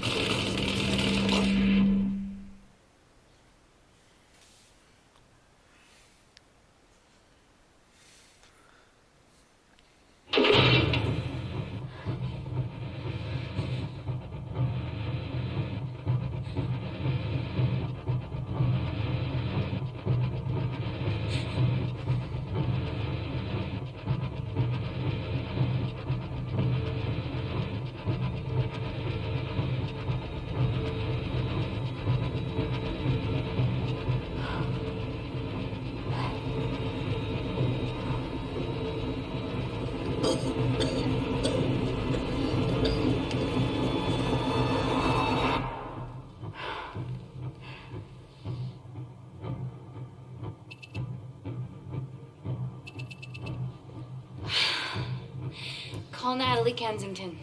Call Natalie Kensington.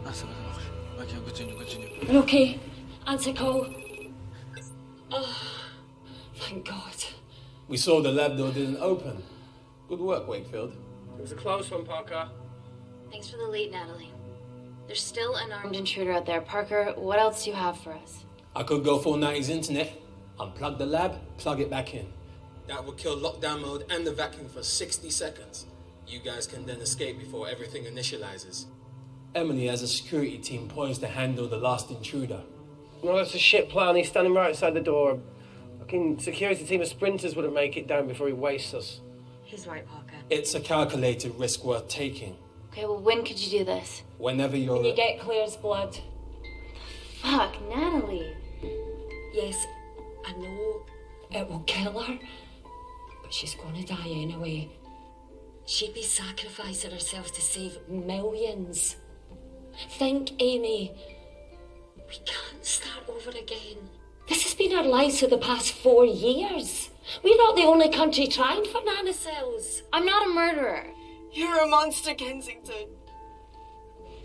Ah, ça marche. Ok, on continue. Okay, answer call. Oh, thank God. We saw the lab door didn't open. Good work, Wakefield. It was a close one, Parker. Thanks for the lead, Natalie. There's still an armed intruder out there. Parker, what else do you have for us? I could go full 90s internet, unplug the lab, plug it back in. That would kill lockdown mode and the vacuum for 60 seconds. You guys can then escape before everything initializes. Emily has a security team poised to handle the last intruder. No, that's a shit plan. He's standing right outside the door. Fucking security team of sprinters wouldn't make it down before he wastes us. He's right, Parker. It's a calculated risk worth taking. Okay, well, when could you do this? Whenever you're... When you get Claire's blood. Fuck, Natalie. Yes, I know it will kill her, but she's gonna die anyway. She'd be sacrificing herself to save millions. Think, Amy. We can't start over again. This has been our lives for the past 4 years. We're not the only country trying for nanocells. I'm not a murderer. You're a monster, Kensington.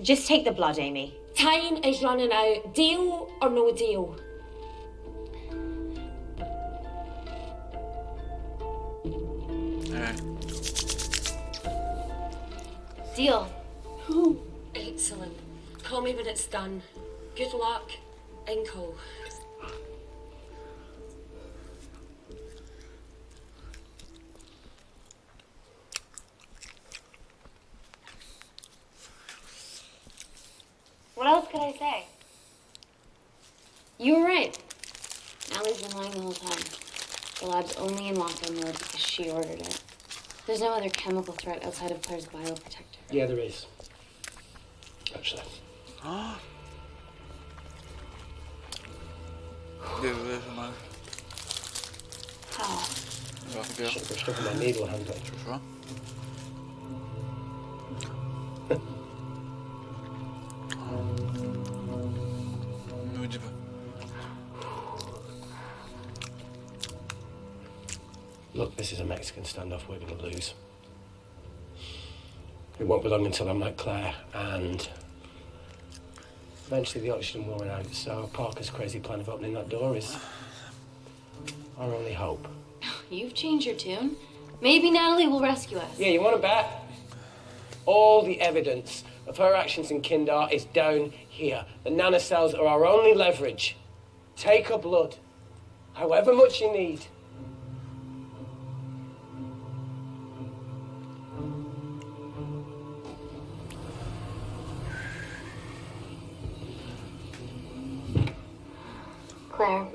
Just take the blood, Amy. Time is running out. Deal or no deal? Deal. Excellent. Call me when it's done. Good luck, Inco. What else could I say? You were right. Allie's been lying the whole time. The lab's only in lockdown mode because she ordered it. There's no other chemical threat outside of Claire's bioprotector. Yeah, there is. Actually. Désolé, j'ai mal. How? Je suis stuck in my needle handle. Tu vois? Ne me dis pas. Look, this is a Mexican standoff we're going to lose. It won't be long until I'm like Claire, and eventually the oxygen will run out, so Parker's crazy plan of opening that door is our only hope. You've changed your tune. Maybe Natalie will rescue us. Yeah, you want to bet? All the evidence of her actions in Kindar is down here. The nanocells are our only leverage. Take her blood, however much you need. Claire,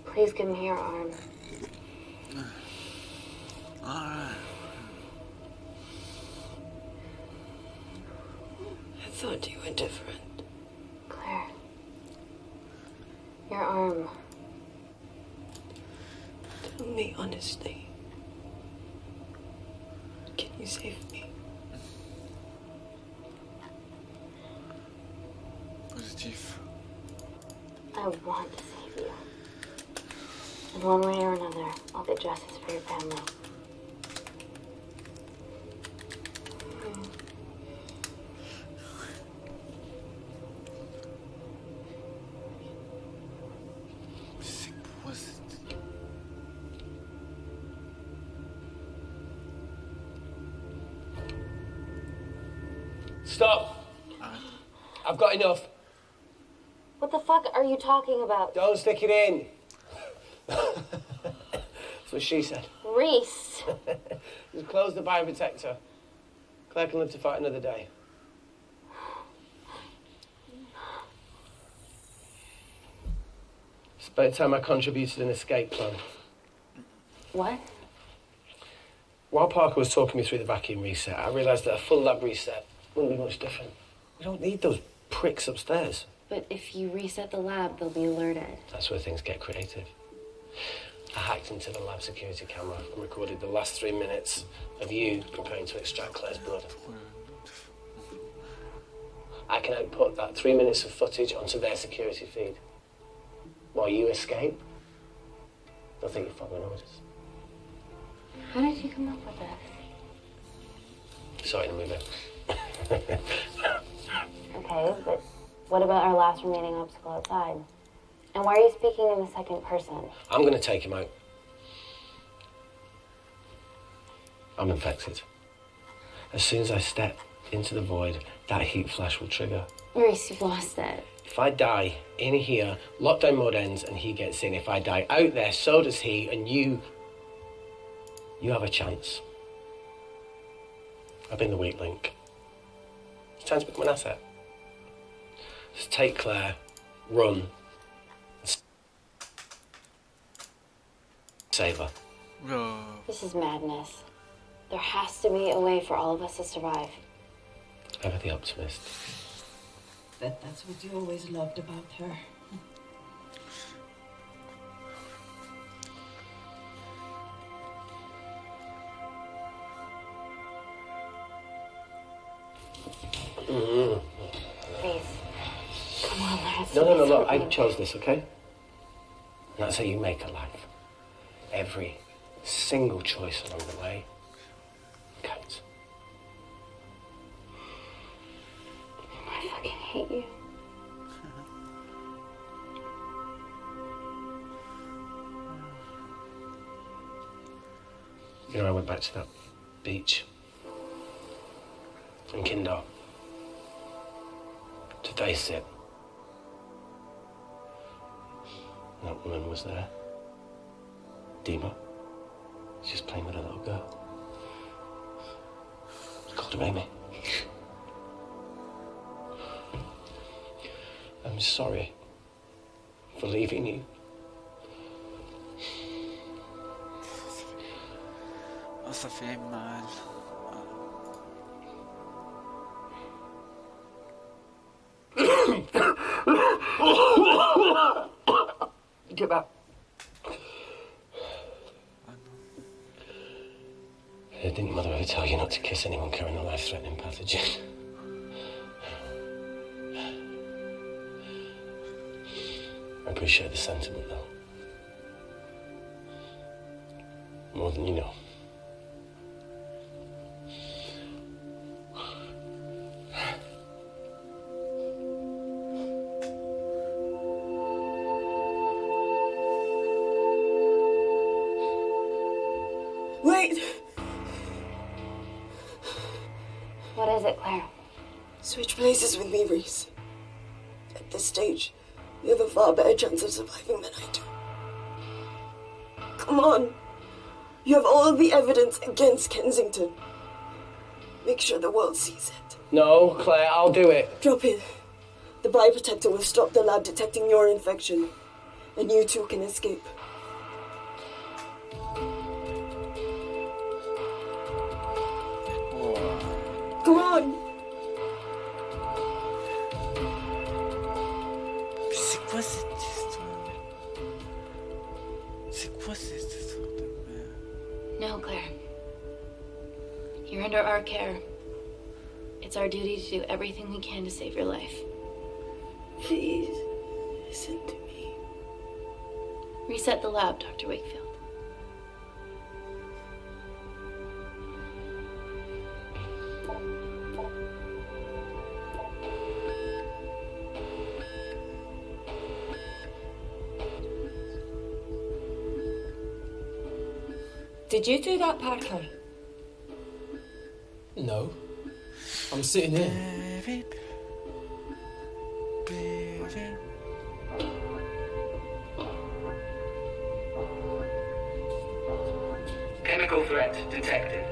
please give me your arm. I thought you were different. Claire, your arm. Tell me honestly. Can you save me? Positif. I want to save you. In one way or another, I'll get justice for your family. Stop! I've got enough. What the fuck are you talking about? Don't stick it in. That's what she said. Reese. Just close the bioprotector. Claire can live to fight another day. It's about time I contributed an escape plan. What? While Parker was talking me through the vacuum reset, I realised that a full lab reset wouldn't be much different. We don't need those pricks upstairs. But if you reset the lab, they'll be alerted. That's where things get creative. I hacked into the lab security camera and recorded the last 3 minutes of you preparing to extract Claire's blood. I can output that 3 minutes of footage onto their security feed. While you escape, they'll think you're following orders. How did you come up with this? Saw it in a movie. Okay, but what about our last remaining obstacle outside? And why are you speaking in the second person? I'm going to take him out. I'm infected. As soon as I step into the void, that heat flash will trigger. Reese, you've lost it. If I die in here, lockdown mode ends and he gets in. If I die out there, so does he, and you have a chance. I've been the weak link. It's time to become an asset. Just take Claire, run, save her. This is madness. There has to be a way for all of us to survive. Ever the optimist. That's what you always loved about her. Please. Come on, let's No, look, I chose this, okay? And that's how you make a life. Every single choice along the way. Kate. I fucking hate you. You know, I went back to that beach in Kindar to face it. That woman was there. Dima. She's just playing with a little girl. I called her Amy. I'm sorry for leaving you. Oh, ça fait mal. Get back. Didn't your mother ever tell you not to kiss anyone carrying a life-threatening pathogen? I appreciate the sentiment, though. More than you know. Wait! What is it, Claire? Switch places with me, Reese. At this stage, you have a far better chance of surviving than I do. Come on. You have all the evidence against Kensington. Make sure the world sees it. No, Claire, I'll do it. Drop it. The bioprotector will stop the lab detecting your infection, and you two can escape. Come on! C'est quoi cette histoire? C'est quoi cette histoire de merde? No, Claire. You're under our care. It's our duty to do everything we can to save your life. Please, listen to me. Reset the lab, Dr. Wakefield. Did you do that, Parker? No. I'm sitting here. Chemical threat detected.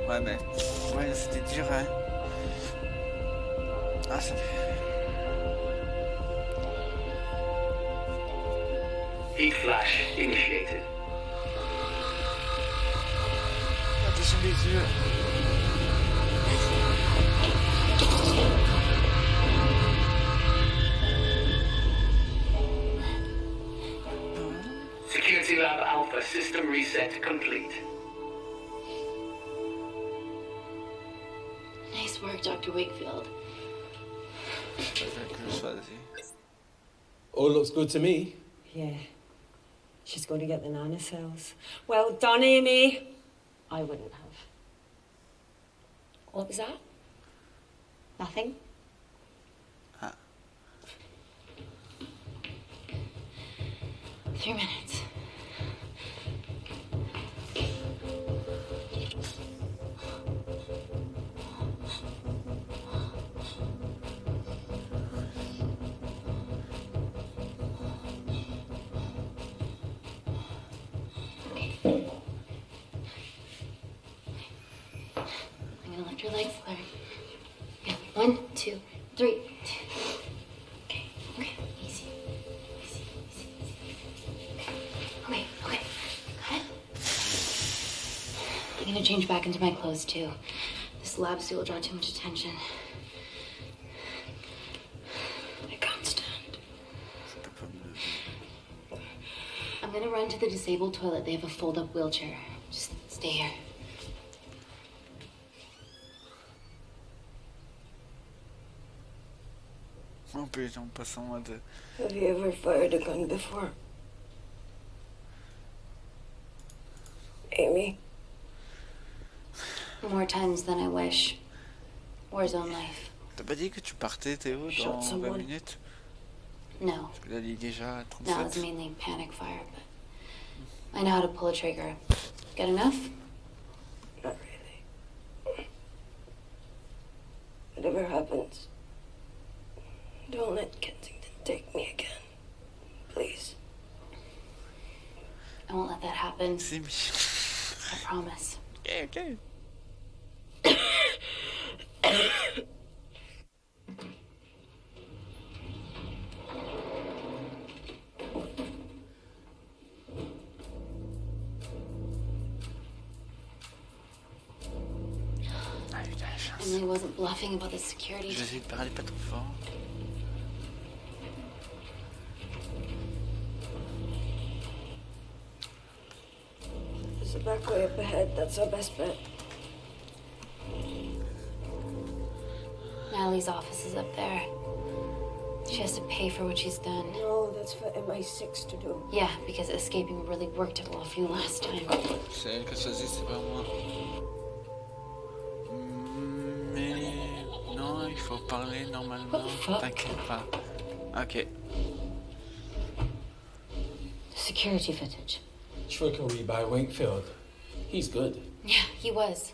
Ouais, mais ouais, c'était dur, hein. Ah, ça fait. Heat flash initiated. Attention les yeux. Security lab alpha system reset complete. Nice work, Dr. Wakefield. All looks good to me. Yeah. She's going to get the nanocells. Well done, Amy. I wouldn't have. What was that? Nothing? 3 minutes. I'm gonna lift your legs, Claire. Yeah. 1, 2, 3. Okay, okay, easy. Easy, easy, easy. Okay, okay. Got it? I'm gonna change back into my clothes too. This lab suit will draw too much attention. I can't stand. I'm gonna run to the disabled toilet. They have a fold-up wheelchair. Just stay here. En plus, en passant en mode... Have you ever fired a gun before? Amy? More times than I wish. Warzone life. T'as pas dit que tu partais, Théo, dans 20 minutes? No. Parce que là, il est déjà à No, it's 37. mainly panic fire, but I know how to pull a trigger. Good enough? Not really. Whatever happens, don't let Kensington take me again. Please. I won't let that happen. C'est mignon. I promise. Ok, ok. Emily wasn't bluffing about the security. Je vais essayer de parler pas trop fort. There's a back way up ahead. That's our best bet. Natalie's office is up there. She has to pay for what she's done. No, that's for MI6 to do. Yeah, because escaping really worked out well for you last time. C'est elle qui a choisi, c'est pas moi. Mais non, il faut parler normalement. T'inquiète pas. Ok. Security footage. Trickery by Wakefield. He's good. Yeah, he was.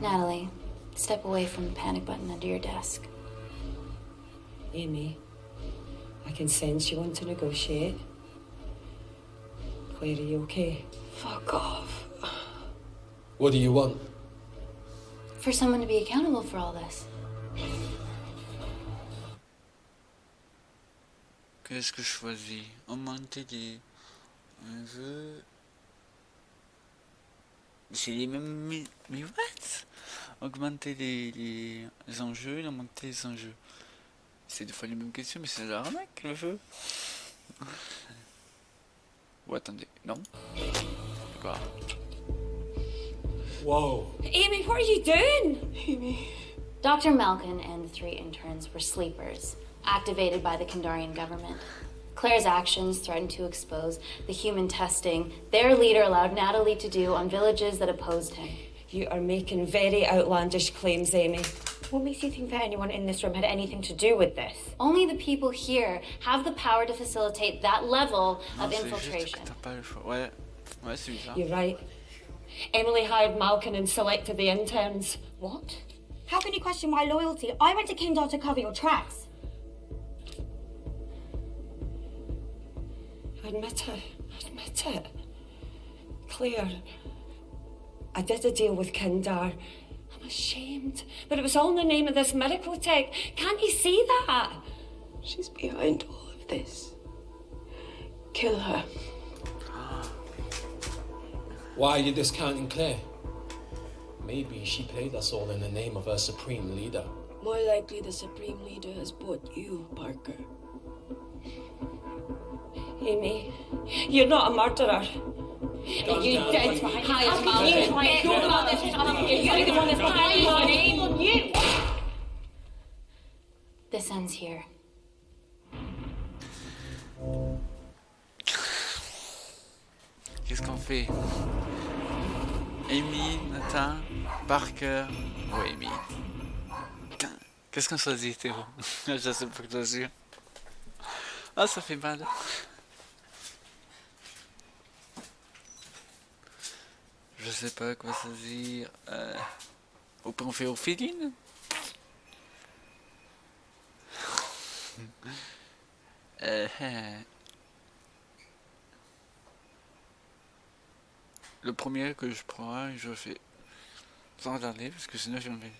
Natalie, step away from the panic button under your desk. Amy, I can sense you want to negotiate. Claire, are you okay? Fuck off. What do you want? For someone to be accountable for all this. Qu'est-ce que je choisis? Augmenter les jeux. C'est les mêmes. Mais what? Augmenter les enjeux et augmenter les enjeux. C'est deux fois les mêmes questions, mais c'est de l'arnaque le jeu. Ou attendez, non? Quoi? Whoa. Amy, what are you doing? Amy. Dr. Malkin and the 3 interns were sleepers, activated by the Kandarian government. Claire's actions threatened to expose the human testing their leader allowed Natalie to do on villages that opposed him. You are making very outlandish claims, Amy. What makes you think that anyone in this room had anything to do with this? Only the people here have the power to facilitate that level of Non, c'est infiltration. juste que t'as pas le choix. Ouais, ouais, c'est bizarre. You're right. Emily hired Malkin and selected the interns. What? How can you question my loyalty? I went to Kindar to cover your tracks. Admit it. Admit it. Claire, I did a deal with Kindar. I'm ashamed. But it was all in the name of this miracle tech. Can't you see that? She's behind all of this. Kill her. Why are you discounting Claire? Maybe she played us all in the name of her supreme leader. More likely the Supreme Leader has bought you, Parker. Amy, you're not a murderer. Guns You down, did buddy. hire Malkin. You're about this stuff. You're the one that's behind it. This ends here. Qu'est-ce qu'on fait? Amy, Nathan, Parker. Ouais, Amy. Putain, qu'est-ce qu'on choisit, Théo? Je sais pas que choisir. Ah, ça fait mal. Je sais pas quoi choisir. Ou on fait Ophéline? Le premier que je prends, je fais sans regarder parce que sinon je vais.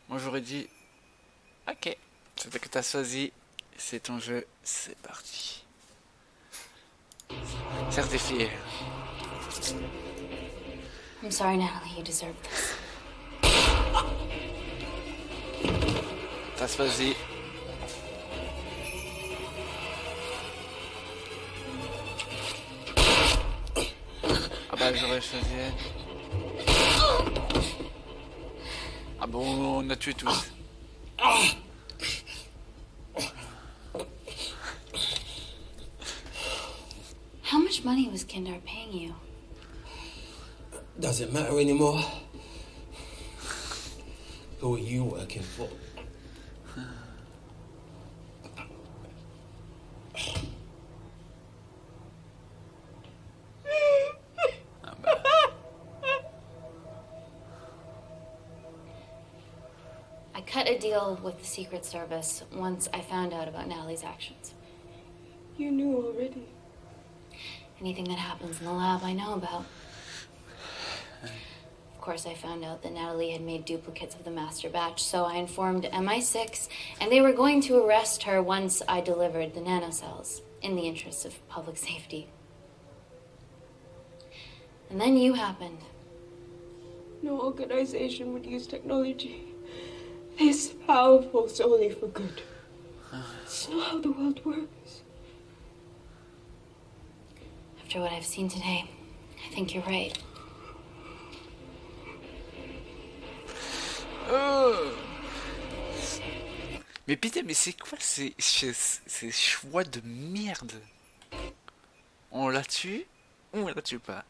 Moi j'aurais dit ok, c'est que t'as choisi, c'est ton jeu, c'est parti. Certifié. I'm sorry, Natalie, you deserve this. T'as choisi. Ah bah j'aurais choisi elle. Ah bon, on a tué tous. How much money was Kindar paying you? Doesn't matter anymore. Who are you working for? I cut a deal with the Secret Service once I found out about Natalie's actions. You knew already. Anything that happens in the lab, I know about. Of course, I found out that Natalie had made duplicates of the master batch, so I informed MI6, and they were going to arrest her once I delivered the nanocells, in the interests of public safety. And then you happened. No organization would use technology this powerful solely for good. It's not how the world works. After what I've seen today, I think you're right. Oh. Mais putain, mais c'est quoi ces choix de merde? On la tue ou on la tue pas?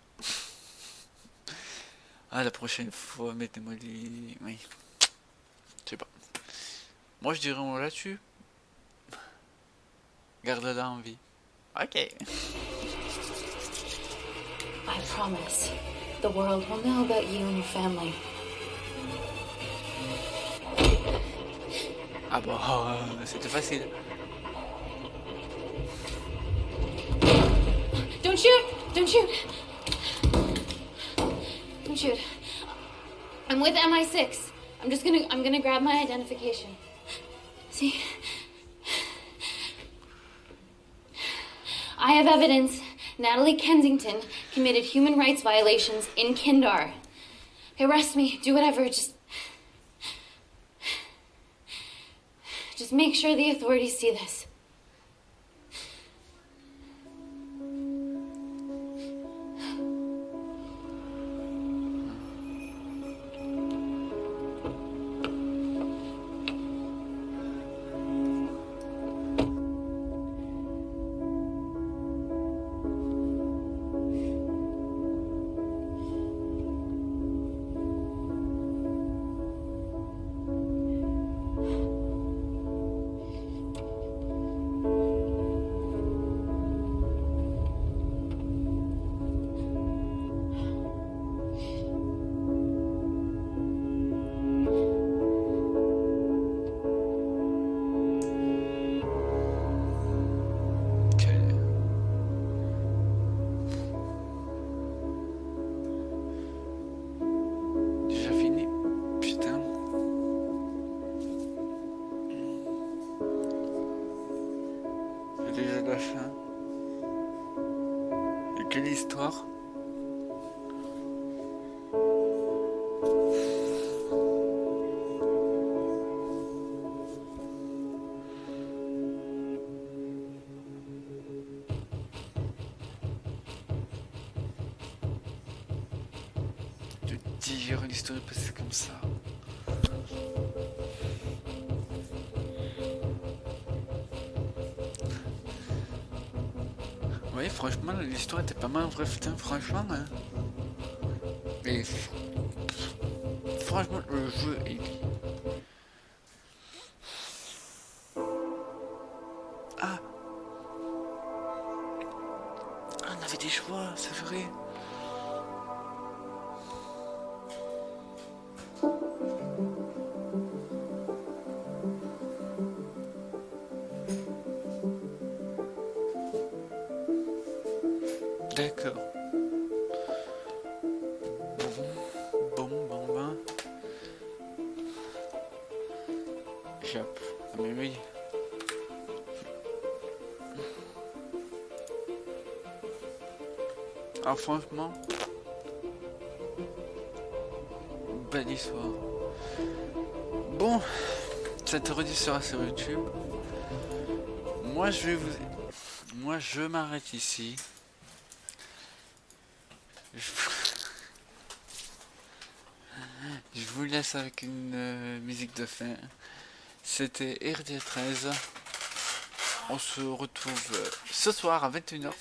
Ah, la prochaine fois, mettez-moi les... Oui. Je sais pas. Moi, je dirais on la tue. Garde-la en vie. Ok. I promise, the world will know about you and your family. Ah bon, c'était facile. Don't shoot! Don't shoot! Don't shoot. I'm with MI6. I'm gonna grab my identification. See? I have evidence Natalie Kensington committed human rights violations in Kindar. Arrest me, do whatever, just make sure the authorities see this. Quelle histoire? De dire l'histoire est passée comme ça. Oui, franchement, l'histoire était pas mal, vrai, putain, franchement. Hein. Mais franchement, le jeu est... Ah, on avait des choix, c'est vrai. D'accord. Bon. Jap. Ah mais oui. Ah franchement. Belle histoire. Bon. Cette redit sera sur YouTube. Moi je m'arrête ici. Je vous laisse avec une musique de fin. C'était RD13. On se retrouve ce soir à 21h.